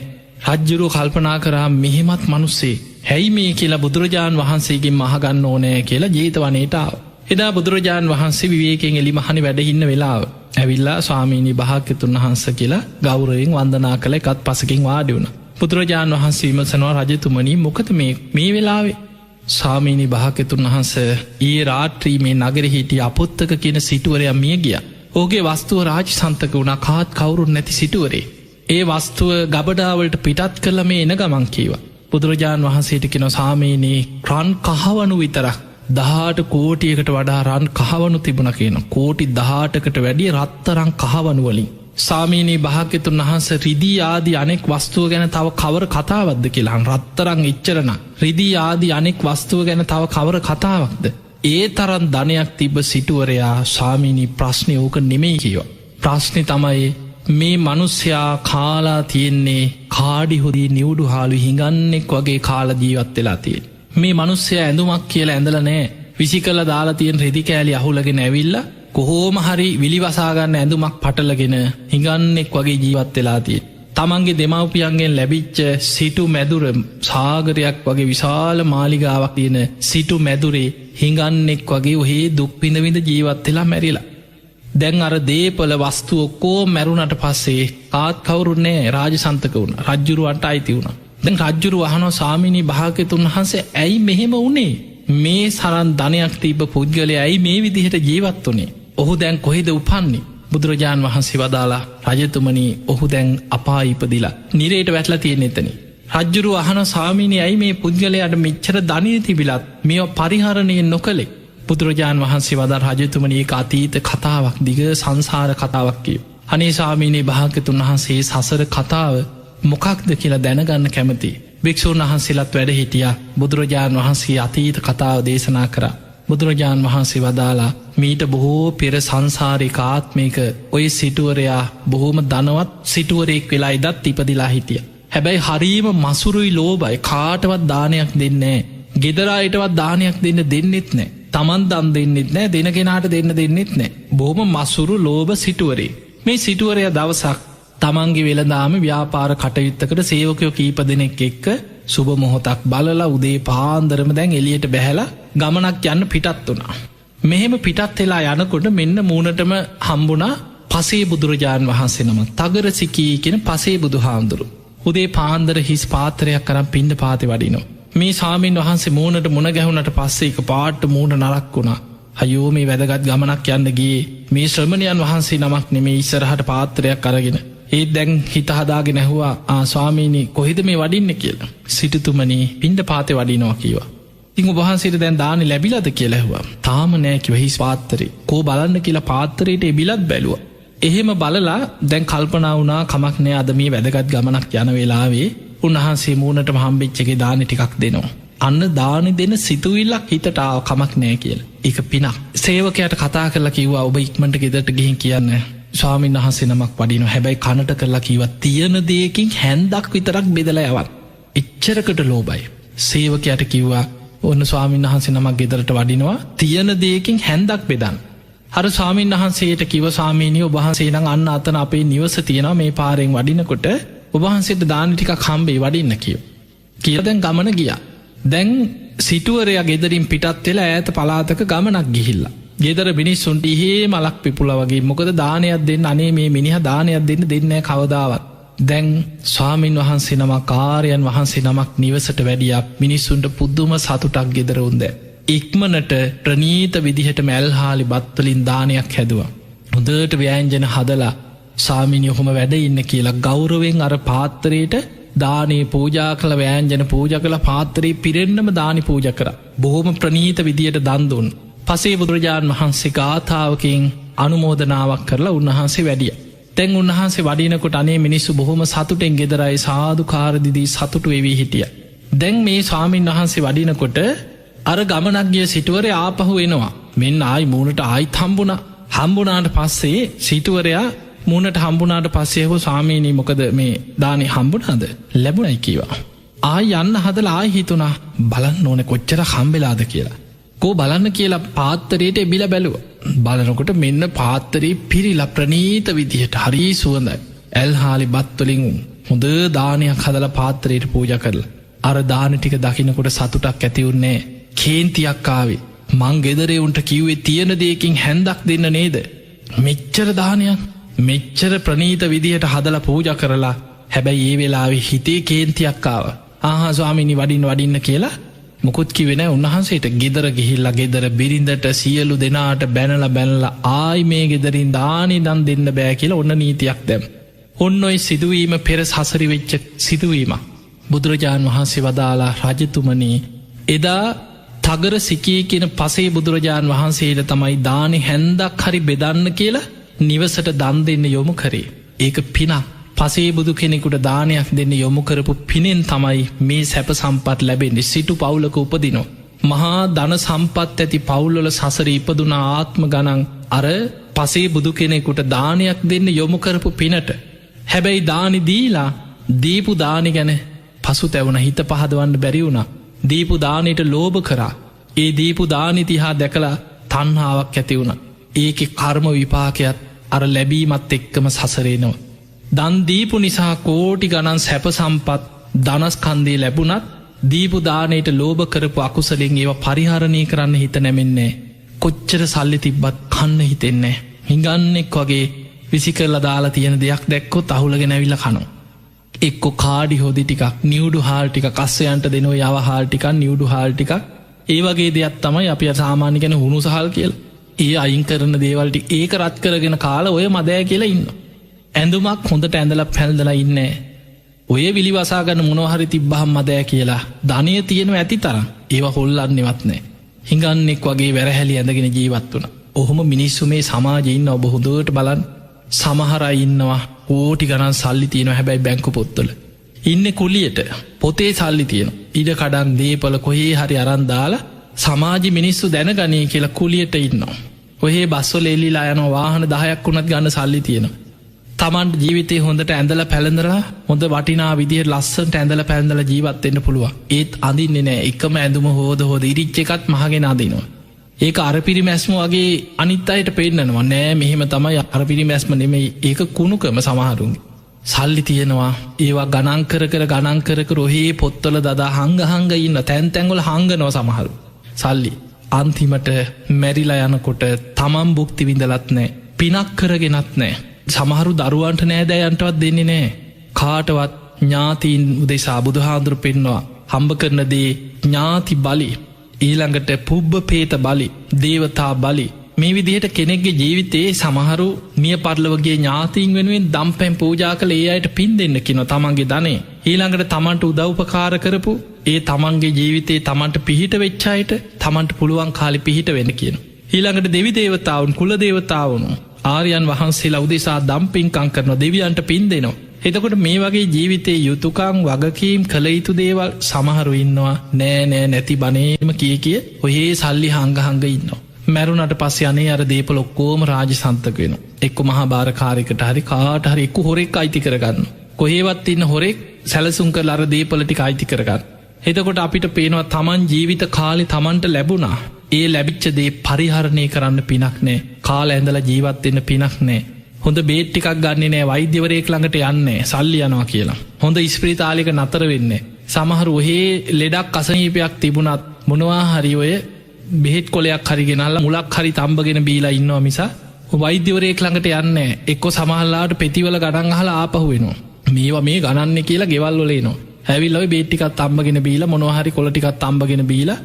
රජ්ජුරුව කල්පනා කරා මෙහෙමත් මනුස්සේ හැයි මේ කියලා බුදුරජාණන් වහන්සේකින් මහගන්න ඕනෑ කියලා ජේතවනේටාව. එදා බුදුරජාණන් වහන්සේ විවේකෙන් එලි මහනි වැඩහින්න වෙලාව ඇවිල්ලා ස්වාමීණී භාග්‍යතුන් වහන්ස කියලා ගෞරවයෙන් වන්දනා කළ එකත් පසකින් වාඩි වුණ. බුදුරජාණන් වහන්සේ විමසනවා රජතුමනී මොකද මේ වෙලාවේ ස්වාමීණී භාග්‍යතුන් වහන්ස ඒ රාත්‍රී මේ නගර හිටිය අපොත්තක කියන සිටුවරයා මිය ගිය. ඕගේ වස්තුව රාජ සන්තක වුණ කාත් කවුරුන් නැති සිටුවරේ. ඒ වස්තුව ගබඩාවලට පිටත් කරල මේ එන ගමන් කීවා. බුදුරජාණන් වහන්සේට කෙන සාමීනී රන් කහවනු විතරක් 18 කෝටියකට වඩා රන් කහවනු තිබුණ කියන කෝටි 18කට වැඩිය රත්තරං කහවනුවලින්. සාමීනී භාග්‍යතුන් වහන්ස රිදී ආදී අනෙක් වස්තුව ගැන තව කවර කතාවක්ද කියලාන් රත්තරං ඉච්චරන රිදී ආදී අනෙක් වස්තුව ගැන තව කවර කතාවක්ද. ඒ තරන් ධනයක් තිබ සිටුවරයා සාමීනී ප්‍රශ්නය ඕක නෙමෙයි කියෝ. ප්‍රශ්නය තමයි මේ මනුස්්‍යයා කාලා තියෙන්නේ කාඩි හොදී නිවුඩු හාලු හිඟන්නෙක් වගේ කාල ජීවත් වෙලා තියෙන්. මේ මනුස්්‍යය ඇඳුමක් කියලා ඇඳල නෑ විසි කල දාලා තියෙන් රෙදිකෑලි අහුලගෙන ඇවිල්ල කොහෝම හරි විලිවසාගන්න ඇඳුමක් පටලගෙන හිඟන්නෙක් වගේ ජීවත් වෙලා තිය. තමන්ගේ දෙමවපියන්ගෙන් ලැබිච්ච සිටු මැදුර සාගරයක් වගේ විශාල මාලිගාවක් තියෙන සිටු මැදුරේ හිඟන්නෙක් වගේ ඔහේ දුක්පිඳවිඳ ජීවත් වෙලා මැරිලා. දැන් අර දේපල වස්තු ඔක්කෝ මැරුණට පස්සේ කාත් කවුරුන්නේ රාජසන්තක වුණ රජ්ජුරුවන්ට අයිති වුණ. දැන් රජ්ජුරු අහනෝ සාමිනී භාග්‍යතුන් වහන්සේ ඇයි මෙහෙම වුණේ මේ සරන් ධනයක් තිබ පුද්ගලය ඇයි මේ විදිහට ජීවත් වනේ. ඔහු දැන් කොහෙද උපන්නේ. බුදුරජාණන් වහන්සේ වදාලා රජතුමනී ඔහු දැන් අපා ඉපදිලා නිරේට වැටලා තියෙන එතන. රජ්ජුරු අහන සාමිනී ඇයි මේ පුද්ගලයට මෙච්චර ධනය තිබිලත් මෙ පරිහරණයෙන් නොකළේ. බුදුරජාණන් වහන්සේ වදා රජතුමනී අතීත කතාවක් දිග සංසාර කතාවක් කිය. අනේ සාමීනී භාග්‍යතුන් වහන්සේ සසර කතාව මොකක්ද කියලා දැනගන්න කැමති. භික්‍ෂූන් වහන්සේලත් වැඩ හිටිය බුදුරජාණන් වහන්සේ අතීත කතාව දේශනා කර. බුදුරජාණන් වහන්සේ වදාලා මීට බොහෝ පෙර සංසාරික ආත්මයක ඔය සිටුවරයා බොහෝම ධනවත් සිටුවරෙක් වෙලා ඉදත් ඉපදිලා හිටිය. හැබැයි හරීම මසුරුයි ලෝබයි කාටවත් දානයක් දෙන්නේ. ගෙදරායටවත් දානයක් දෙන්න දෙන්නෙත් නෑ. තමන් දන් දෙන්නෙත් නෑ දෙනගෙනට දෙන්න දෙන්නෙත් නෑ. බොහොම මසුරු ලෝබ සිටුවරේ. මේ සිටුවරය දවසක් තමන්ගේ වෙළදාම ව්‍යාපාර කටයුත්තකට සේවකයෝ කීප දෙනෙක් එක්ක සුබ මොහොතක් බලලා උදේ පාන්දරම දැන් එලියට බැහැලා ගමනක් යන්න පිටත් වුණා. මෙහෙම පිටත් වෙලා යනකොට මෙන්න මූනටම හම්බුණා පසේ බුදුරජාණන් වහන්සේ නම තගර සිකී කියෙන පසේ බුදු හාමුදුරු. උදේ පාන්දර හිස් පාතරයක් කරම් පින්ඩ පාති වඩිනෝ. මේ සාමීන් වහන්සේ මූනට මුණ ගැහුණට පස්සේ එක පාට මූුණ නරක් වුණා. හයෝ මේ වැදගත් ගමනක් යන්නගේ මේ ශ්‍රමණයන් වහන්සේ නමක් නෙමේ ඉස්සරහට පාත්‍රයක් කරගෙන. ඒත් දැන් හිතහදාගෙන ඇහවා ආස්වාමීනී කොහෙද මේ වඩින්න කියලා. සිටතුමනී පින්ඩ පාතය වඩිනවා කියවා. ඉං උබහන්සේට දැන් දාන ලැබිලද කියලැහවා. තාම නෑකිව හිස් පාත්තරේ කෝ බලන්න කියලා පාත්තරයට එබිලත් බැලුව. එහෙම බලලා දැන් කල්පනා වුණා කමක් නෑ අද මේ වැදගත් ගමනක් යන වෙලාවේ උන්වහන්සේ මූනට හම්බිච්චගේ දාන ටිකක් දෙනවා. අන්න දානි දෙන සිතුවිල්ලක් හිතට ආව කමක් නෑ කියල. එක පිනක් සේවකයට කතා කරලා කිව්වා ඔබ ඉක්මට ගෙදට ගිහින් කියන්න. ස්වාමීන් වහන්සේ නමක් වඩිනු හැබැයි කනට කරලා කිවත් තියෙන දෙයකින් හැන්දක් විතරක් බෙදල යවත්. එච්චරකට ලෝබයි. සේවකයට කිව්වා ඔන්න ස්වාමීන් වහන්සේ නමක් ගෙදරට වඩිනවා තියෙන දෙයකින් හැන්දක් බෙදන්. හර ස්වාමීන් වහන්සේට කිව සාමීනී ඔබහන්සේ නම් අන්න අතන අපේ නිවස තියෙනවා මේ පාරෙන් වඩිනකොට ඔබහන්සේට දානටික කම්බේ වඩින්න කියෝ. කියදැන් ගමන ගිය. දැන් සිටුවරයා ගෙදරින් පිටත් වෙලා ඇත පලාතක ගමනක් ගිහිල්ලා. ගෙදර මිනිස්සුන්ට ඉහේ මලක් පිපුල වගේ මොකද දානයක් දෙන්න අනේ මේ මිනිහ දානයක් දෙන්න දෙන්නෑ කවදාවත්. දැන් ස්වාමීන් වහන්සේ නම කාරයන් වහන්සේ නමක් නිවසට වැඩියක් මිනිස්සුන්ට පුද්දුම සතුටක් ගෙදරවුන්ද. ඉක්මනට ප්‍රනීත විදිහට මැල්හාලි බත්වලින් දානයක් හැදවා. හොදට ව්‍යෑන්ජන හදලා සාමිනි ඔහොම වැඩ ඉන්න කියලා ගෞරවෙන් අර පාත්තරයට දානේ පූජා කළ වෑන්ජන පූජ කළ පාත්තරයේ පිරෙන්න්නම දානි පූජ කර. බොහොම ප්‍රනීත විදියට දන්දුන්. පසේ බුදුරජාණන් වහන්සේ ගාථාවකින් අනුමෝදනාවක් කරලා උන්වහන්සේ වැඩිය. තැන් උන්වහන්සේ වඩිනකොට අනේ මිනිස්සු බොහොම සතුටෙන් ගෙදරයි සාධකාරදිදී සතුටු වෙවී හිටිය. දැන් මේ ස්වාමීන් වහන්සේ වඩිනකොට අර ගමනක්ගිය සිටුවර ආපහු වෙනවා. මෙන්න ආයි මූුණට ආයිත් හම්බුනාට පස්සේ සිටුවරයා මූනට හම්බුනාට පස්සේහෝ සාමීනී මොකද මේ දානි හම්බුනාද ලැබුණයි කීවා. යන්න හදලා හිතුනා බලන්න ඕන කොච්චර හම්බෙලාද කියලා. කෝ බලන්න කියලා පාත්තරයට එබිල බැලුව. බලනකොට මෙන්න පාත්තරේ පිරිලා ප්‍රනීත විදිහට හරි සුවඳයි. ඇල්හාලි බත්වලින් හොඳ දානයක් හදලා පාත්තරයට පූජා කරලා. අර දාන ටික දකින්නකොට සතුටක් ඇතිවුන්නේ කේන්තියක් ආවේ. මං ගෙදරේ උන්ට කිව්වේ තියෙන දෙයකින් හැන්දක් දෙන්න නේද? මෙච්චර දානයක් මෙච්චර ප්‍රනීත විදිහට හදලා පූජා කරලා හැබැයි ඒ වෙලාවේ හිතේ කේන්තියක් ආවා. ස්වාමීනි වඩින්න කියලා මුකුත් කිව්වේ නැහැ. උන්වහන්සේට ගෙදර ගිහිල්ලා ගෙදර බිරිඳට සියලු දෙනාට බැනලා ආයි මේ ගෙදරින් දානි දන් දෙන්න බෑ කියලා ඔන්න නීතියක් දැම්ම. ඔන්න ඔය සිදුවීම පෙර සසරි වෙච්ච සිදුවීමක්. බුදුරජාණන් වහන්සේ වදාලා රජතුමනි එදා තගර සිකී කියන පසේ බුදුරජාණන් වහන්සේට තමයි දානි හැන්දක් හරි බෙදන්න කියලා නිවසට දන් දෙන්න යොමු කරේ. ඒක පිනක්. පසේ බුදු කෙනෙකුට දානයක් දෙන්න යොමු කරපු පිනෙන් තමයි මේ සැප සම්පත් ලැබෙන්නේ. සිටු පවුලක උපදිනෝ. මහා ධන සම්පත් ඇති පවුල්වල සසර ඉපදුනා ආත්ම ගණන් අර පසේ බුදු කෙනෙකුට දානයක් දෙන්න යොමු කරපු පිනට. හැබැයි දානි දීලා දීපු දානි ගැන පසු තැවුණ හිත පහදවන්න බැරි වුණා. දීපු දානයට ලෝභ කරා. ඒ දීපු දානි තිහා දැකලා තණ්හාවක් ඇති වුණ. ඒකෙ කර්ම විපාකයක් අර ලැබීමත් එක්කම සසරේනවා. දන් දීපු නිසා කෝටි ගණන් සැප සම්පත් ධනස්කන්දේ ලැබුණත් දීපු දානයට ලෝභ කරපු අකුසලෙන් ඒවා පරිහරණය කරන්න හිත නැමෙන්නේ. කොච්චර සල්ලි තිබ්බත් කන්න හිතෙන්නේ. හිඟන්නෙක් වගේ විසිකරලා දාලා තියෙන දෙයක් දැක්කොත් අහුලගෙන ඇවිල්ලා කනවා. එක්කො කාඩි හොදි ටිකක් නිවුඩු හාල් ටික කස්සයන්ට දෙනෝ යව හාල් ටිකක් නිවුඩු හාල් ටිකක් ඒ වගේ දෙයක් තමයි අපි සාමාන්‍ය ගැන හුණු සහල් කියලා. ඒ අයින් කරන දේවල් ටික ඒක රත් කරගෙන කාලා ඔය මදෑ කියලා ඉන්න. ඇඳුමක් හොඳට ඇඳලා පැල්දලා ඉන්නේ. ඔය විලිවසා ගන්න මොනවා හරි තිබ්බහම මදෑ කියලා ධනය තියෙනවා ඇති තරම් ඒවා හොල්ලන්නේවත් නැහැ. හිඟන්නෙක් වගේ වැරහැලි ඇඳගෙන ජීවත් වුණා. ඔහොම මිනිස්සු මේ සමාජයේ ඉන්න ඔබ හොඳට බලන්න. සමහර අය ඉන්නවා කෝටි ගණන් සල්ලි තියෙනවා හැබැයි බැංකු පොත්වල. ඉන්නේ කුලියට පොතේ සල්ලි තියෙනවා. ඉඩ කඩන් දීපල කොහේ හරි අරන් දාලා සමාජි මිනිස්සු දැනගනී කියලා කුලියට ඉන්නවා. ඔහේ බස්වල එල්ලිලා යනවා වාහන 10ක් වුණත් ගන්න සල්ලි තියෙනවා. තමන්ට ජීවිතේ හොඳට ඇඳලා පැළඳලා හොඳ වටිනා විදිහට ලස්සනට ඇඳලා පැළඳලා ජීවත් වෙන්න පුළුවන්. ඒත් අඳින්නේ නැහැ. එකම ඇඳුම හොද ඉරිච් එකත් මහගෙන අඳිනවා. ඒක අර පිරිමැස්ම වගේ අනිත් අයට පෙන්නනවා. නෑ මෙහෙම තමයි අර පිරිමැස්ම නෙමෙයි. ඒක කුණුකම සමහරුන්ගේ. සල්ලි තියෙනවා. ඒවා ගණන් කර ඔහේ පොත්වල දදා හංග ඉන්න තැන් තැන්වල හංගනවා සමහරු. සල්ලි අන්තිමට මැරිලා යනකොට තමන් භුක්ති විඳලත් නැහැ. පිනක් කරගෙනත් නැහැ. සමහරු දරුවන්ට නෑදෑයන්ටවත් දෙන්නේ නැහැ. කාටවත් ඥාතීන් උදෙසා බුදුහාඳුරු පෙන්නවා හම්බ කරන දේ ඥාති බලි ඊළඟට පුබ්බ පේත බලි දේවතා බලි මේ විදිහට කෙනෙක්ගේ ජීවිතයේ සමහරු මිය පරලොවගේ ඥාතීන් වෙනුවෙන් දම්පැන් පූජා කළ ඒ අයට පින් දෙන්න කියනවා තමන්ගේ ධනෙ. ඊළඟට තමන්ට උදව්පකාර කරපු ඒ තමන්ගේ ජීවිතේ තමන්ට පිහිට වෙච්ච අයට තමන්ට පුළුවන් කාලේ පිහිට වෙන්න කියනවා. ඊළඟට දෙවි දේවතාවුන් කුල දේවතාවුන් ආර්යයන් වහන්සේලා උදෙසා දම්පින්කම් කරන දෙවියන්ට පින් දෙනවා. එතකොට මේ වගේ ජීවිතේ යුතුයකම් වගකීම් කළ යුතු දේවල් සමහරු ඉන්නවා නෑ නැති බනේම කිය ඔහේ සල්ලි හංග ඉන්නවා. මැරුණට පස්සේ අනේ අර දේපල ඔක්කොම රාජසන්තක වෙනවා. එක්ක මහා භාරකාරයකට හරි කාට හරි එක්ක හොරෙක් අයිති කරගන්න. කොහේවත් ඉන්න හොරෙක් සැලසුම් කරලා අර දේපල ටික අයිති කරගන්න. එතකොට අපිට පේනවා තමන් ජීවිත කාලේ තමන්ට ලැබුණා. ඒ ලැබිච්ච දේ පරිහරණය කරන්න පිනක් නෑ. කාලා ඇඳලා ජීවත් වෙන්න පිනක් නෑ. හොඳ බේත් ටිකක් ගන්නේ නෑ. වෛද්‍යවරයෙක් ළඟට යන්නේ සල්ලි යනවා කියලා. හොඳ ස්ප්‍රිතාලයක නතර වෙන්නේ. සමහර ඔහේ ලෙඩක් අසනීපයක් තිබුණත් මොනවා හරි ඔය බෙහෙත් කොලයක් හරි ගෙනල්ලා මුලක් හරි තම්බගෙන බීලා ඉන්නවා මිසක් වෛද්‍යවරයෙක් ළඟට යන්නේ. එක්ක සමහරලාට පෙතිවල ගණන් අහලා ආපහු වෙනවා. මේවා මේ ගණන්නේ කියලා ගෙවල් වල එනවා. ඇවිල්ලා ඔය බේත් ටිකක් තම්බගෙන බීලා මොනවා හරි කොල ටිකක් තම්බගෙන බීලා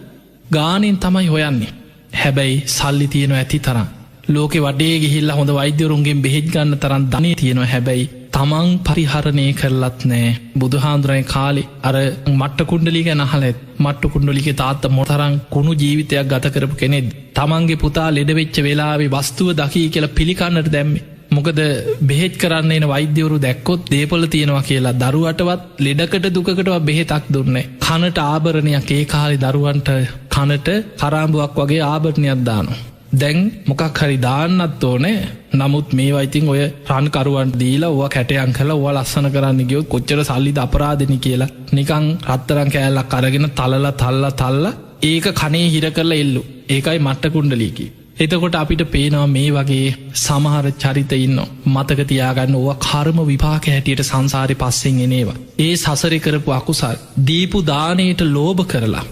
ගානෙන් තමයි හොයන්නේ. හැබැයි සල්ලි තියෙනවා ඇති තරම්. ලෝකෙ වඩේ ගිහිල්ලා හොඳ වෛද්‍යවරුන්ගෙන් බෙහෙත් ගන්න තරම් ධනෙ තියෙනවා. හැබැයි තමන් පරිහරණය කරලත් නෑ. බුදුහාඳුරන් කාලේ අර මට්ට කුණ්ඩලී ගැන අහලා මට්ට කුණ්ඩලිගේ තාත්තා මොතරම් කුණු ජීවිතයක් ගත කරපු කෙනෙක්ද. තමන්ගේ පුතා ලෙඩ වෙච්ච වෙලාවේ වස්තුව දකී කියලා පිළිකන්නට දැම්මේ. මොකද බෙහෙත් කරන්න එන වෛද්‍යවරු දැක්කොත් දේපොළ තියෙනවා කියලා දරුවටවත් ලෙඩකට දුකකටවත් බෙහෙතක් දුන්නේ. කනට ආභරණයක් ඒ කාලේ දරුවන්ට කනට කරාඹුවක් වගේ ආභරණයක් දානවා. දැන් මොකක් හරි දාන්නත් ඕනේ. නමුත් මේ වයිතින් ඔය රන්කරුවන් දීලා ඔවා කැටයන් කළ ඔවා ලස්සන කරන්න ගියෝ කොච්චර සල්ලිද අපරාධනි කියලා නිකං රත්තරන් කෑල්ලක් අරගෙන තල්ල ඒක කනේ හිර කරලා එල්ලු. ඒකයි මට්ට කුණ්ඩලීකි. එතකොට අපිට පේනවා මේ වගේ සමහර චරිත ඉන්න මතක තියාගන්න ඕවා කර්ම විපාක හැටියට සංසාරය පස්සෙන් එනේවා. ඒ සසරි කරපු අකුසල් දීපු දානයට ලෝභ කරලා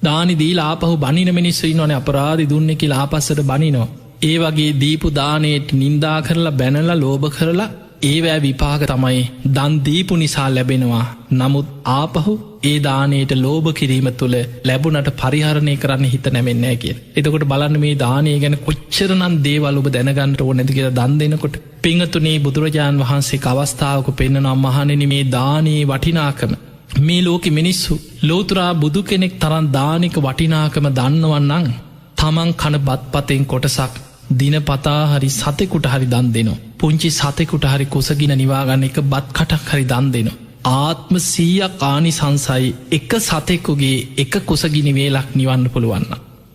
දානි දීලා ආපහු බනින මිනිස්සු ඉන්නවනේ අපරාධි දුන්නේ කියලා ආපස්සට බනිනවා. ඒ වගේ දීපු දානයට නින්දා කරලා බැනලා ලෝභ කරලා ඒවැ විපාක තමයි දන් දීපු නිසා ලැබෙනවා. නමුත් ආපහු ඒ දානයට ලෝභ කිරීම තුළ ලැබුණට පරිහරණය කරන්න හිත නැමෙන්නෑ කිය. එතකොට බලන්න මේ දානය ගැන කොච්චරනන් දේවල් ඔබ දැනගන්නට ඕ නැති කියලා දන් දෙනකොට පිංහතුනේ බුදුරජාණන් වහන්සේ අවස්ථාවක පෙන්න්නනම් මහණෙනි මේ දානයේ වටිනාකම මේ ලෝකෙ මිනිස්සු ලෝතුරා බුදු කෙනෙක් තරන් දානික වටිනාකම දන්නවන්නන් තමන් කන බත්පතෙන් කොටසක් දින පතා හරි සතෙකුට හරි දන් දෙනවා. පුංචි සතෙකුට හරි කුසගින නිවාගන්න එක බත් කටක් හරි දන් දෙනවා. ආත්ම 100ක් ආනි සංසයි එක සතෙකුගේ එක කුසගිනි වේලක් නිවන්න පුළුවන්න.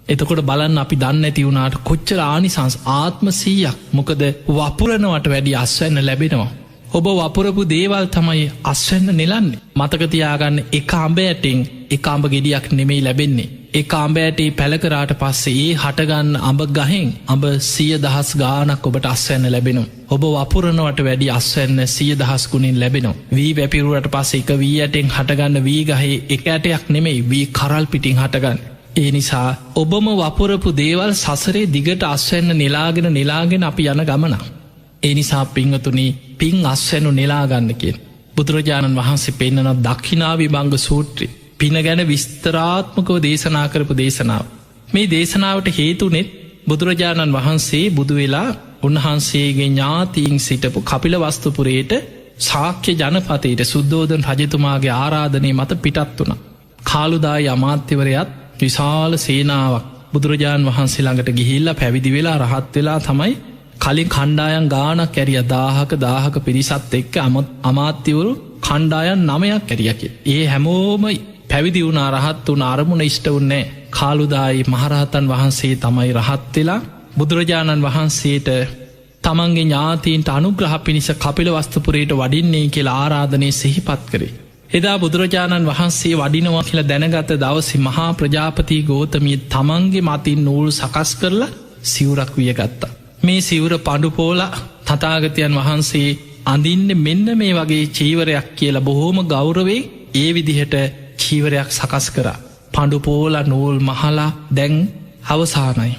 එතකොට බලන්න අපි දන්න ඇති වුණට කොච්චර ආනිසංස් ආත්ම 100ක් මොකද වපුරනවට වැඩි අස්වැන්න ලැබෙනවා. ඔබ වපුරපු දේවල් තමයි අස්වැන්න නෙලන්නේ. මතකතියාගන්න එක අඹෑටෙන් එක අඹ ගෙඩියක් නෙමෙයි ලැබෙන්නේ. එක අඹෑටේ පැළකරාට පස්සේ ඒ හටගන්න අඹ ගහෙන් අඹ 100,000 ගානක් ඔබට අස්වැන්න ලැබෙනවා. ඔබ වපුරනවට වැඩි අස්වැන්න 100,000 ගුණින් ලැබෙනවා. වී වැපිරුවට පස්සේ එක වී ඇටෙන් හටගන්න වී ගහේ එක ඇටයක් නෙමෙයි වී කරල් පිටින් හටගන්න. ඒ නිසා ඔබම වපුරපු දේවල් සසරේ දිගට අස්වැන්න නෙලාගෙන අපි යන ගමනා. ඒ නිසා පිංහතුනි පින් අස්වැනු නෙලාගන්න කියෙන් බුදුරජාණන් වහන්සේ පෙන්න්නන දක්ෂිනාවි බංග සූත්‍රී පින ගැන විස්තරාත්මකව දේශනා කරපු දේශනාව. මේ දේශනාවට හේතුනෙත් බුදුරජාණන් වහන්සේ බුදුවෙලා උන්වහන්සේගේ ඥාතීන් සිටපු කපිල වස්තුපුරයට ශාක්‍ය ජනපතයට සුද්දෝදන රජතුමාගේ ආරාධනය මත පිටත් වුණ. කාලුදායි අමාත්‍යවරයත් විශාල සේනාවක් බුදුරජාණන් වහන්සේ ළඟට ගිහිල්ල පැවිදි වෙලා රහත් වෙලා තමයි කලින් කණ්ඩායන් ගානක් ඇරිය දාහක පිරිසත් එක්ක අමාත්‍යවරු කණ්ඩායන් 9ක් ඇරියක. ඒ හැමෝම පැවිදි වුණ රහත් වන අරමුණ ඉෂ්ට වන්නේ කාලුදායි මහරහතන් වහන්සේ තමයි රහත් වෙලා බුදුරජාණන් වහන්සේට තමන්ගේ ඥාතීන්ට අනුග්‍රහ පිණිස කපිල වස්තුපුරයට වඩින්නේ කියලා ආරාධනය සිහිපත් කරේ. එදා බුදුරජාණන් වහන්සේ වඩිනවා කියලා දැනගත දවසි මහා ප්‍රජාපති ගෝතමිය තමන්ගේ මතින් නූල් සකස් කරලා සිවුරක් විය ගත්තා. මේ සිවුර පඩුපෝලා තථාගතයන් වහන්සේ අඳින්න මෙන්න මේ වගේ චීවරයක් කියලා බොහෝම ගෞරවේ ඒ විදිහට චීවරයක් සකස් කර පඩුපෝලා නූල් මහලා දැන් අවසානයි.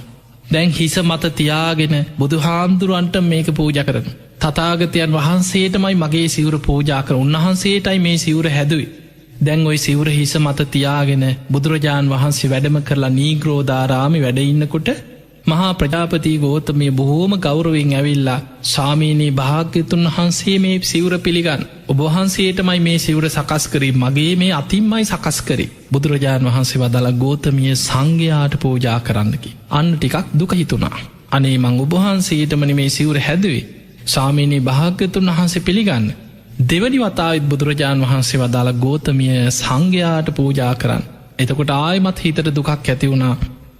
දැන් හිස මත තියාගෙන බුදුහාමුදුරුවන්ට මේක පූජ කරන. තථාගතයන් වහන්සේටමයි මගේ සිවුර පූජා කර උන්වහන්සේටයි මේ සිවුර හැදුවේ. දැන් ඔයි සිවුර හිස මත තියාගෙන බුදුරජාණන් වහන්සේ වැඩම කරලා නීග්‍රෝධාරාමි වැඩඉන්නකොට මහා ප්‍රජාපති ගෝතමිය බොහෝම ගෞරවෙන් ඇවිල්ලා ස්වාමීනී භාග්‍යතුන් වහන්සේ මේ සිවුර පිළිගන්න. ඔබවහන්සේටමයි මේ සිවුර සකස් කරේ මගේ මේ අතින්මයි සකස් කරේ. බුදුරජාණන් වහන්සේ වදාළ ගෝතමිය සංඝයාට පූජා කරන්නකි. අන්න ටිකක් දුක හිතුණා. අනේ මං ඔබවහන්සේටමනි මේ සිවුර හැදුවේ. ස්වාමීනී භාග්‍යතුන් වහන්සේ පිළිගන්න. දෙවනි වතාවත් බුදුරජාණන් වහන්සේ වදාළ ගෝතමිය සංඝයාට පූජා කරන්න. එතකොට ආයමත් හිතට දුකක් ඇති වුණා.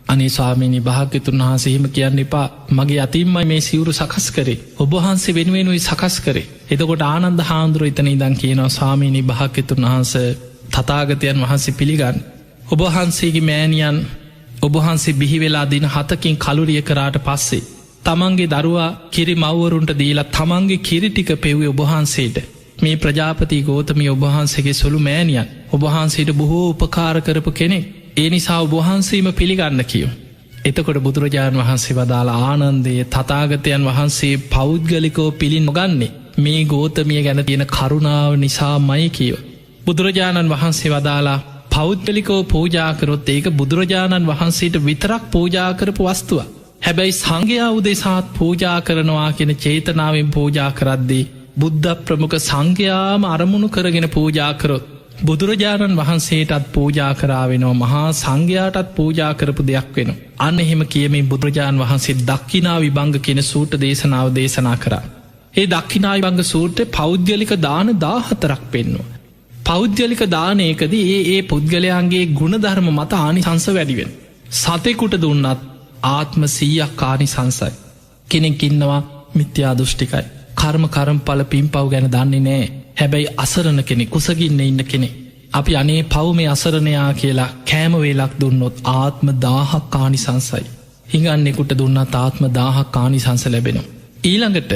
අනේ ස්වාමීනි භාග්‍යතුන් වහන්සේ එහෙම කියන්න එපා. මගේ අතින්මයි මේ සිවුරු සකස් කරේ. ඔබ වහන්සේ වෙනුවෙනුයි සකස් කරේ. එතකොට ආනන්ද හාමුදුරුවෝ එතන ඉඳන් කියනවා ස්වාමීනි භාග්‍යතුන් වහන්සේ තථාගතයන් වහන්සේ පිළිගන්න. ඔබ වහන්සේගේ මෑණියන් ඔබ වහන්සේ බිහි වෙලා දින 7කින් කලුරිය කරාට පස්සේ තමන්ගේ දරුවා කිරි මව්වරුන්ට දීලා තමන්ගේ කිරි ටික පෙව්වේ ඔබ වහන්සේට. මේ ප්‍රජාපති ගෝතමිය ඔබ වහන්සේගේ සොළු මෑණියන් ඔබ වහන්සේට බොහෝ උපකාර කරපු කෙනෙක්. ඒ නිසා ඔබවහන්සේම පිළිගන්න කියෝ. එතකොට බුදුරජාණන් වහන්සේ වදාළ ආනන්දයේ තථාගතයන් වහන්සේ පෞද්ගලිකෝ පිළි නොගන්නේ මේ ගෝතමිය ගැන තියෙන කරුණාව නිසා මයි කියව. බුදුරජාණන් වහන්සේ වදාලා පෞද්ගලිකෝ පූජා කරොත් ඒක බුදුරජාණන් වහන්සේට විතරක් පූජා කරපු වස්තුව. හැබැයි සංඝයා උදෙසාත් පූජා කරනවා කියන චේතනාවෙන් පූජා කරද්දී බුද්ධ ප්‍රමුඛ සංඝයාම අරමුණු කරගෙන පූජා කරොත් බුදුරජාණන් වහන්සේටත් පූජා කරාවෙනවා මහා සංඝයාටත් පූජා කරපු දෙයක් වෙන. අන්න එහෙම කියමින් බුදුරජාණන් වහන්සේ දක්ඛිනා විභංග කියන සූට දේශනාව දේශනා කරා. ඒ දක්ඛිනා විභංග සූත්‍රයේ පෞද්ගලික දාන 14ක් පෙන්වනවා. පෞද්ගලික දානයකදී ඒ පුද්ගලයන්ගේ ගුණධර්ම මත ආනිසංස වැඩි වෙනවා. සතෙකුට දුන්නත් ආත්ම 100ක් ආනිසංසයි. කෙනෙක් ඉන්නවා මිත්‍යා දෘෂ්ටිකයි. කර්මඵල පින්පව් ගැන දන්නේ නෑ. හැබැයි අසරණ කෙනෙක්, කුසගින්න ඉන්න කෙනෙක්. අපි අනේ පව් මේ අසරණයා කියලා කෑම වේලක් දුන්නොත් ආත්ම 1000ක් ආනිසංසයි. හිඟන්නෙකුට දුන්නත් ආත්ම 1000ක් ආනිසංස ලැබෙනවා. ඊළඟට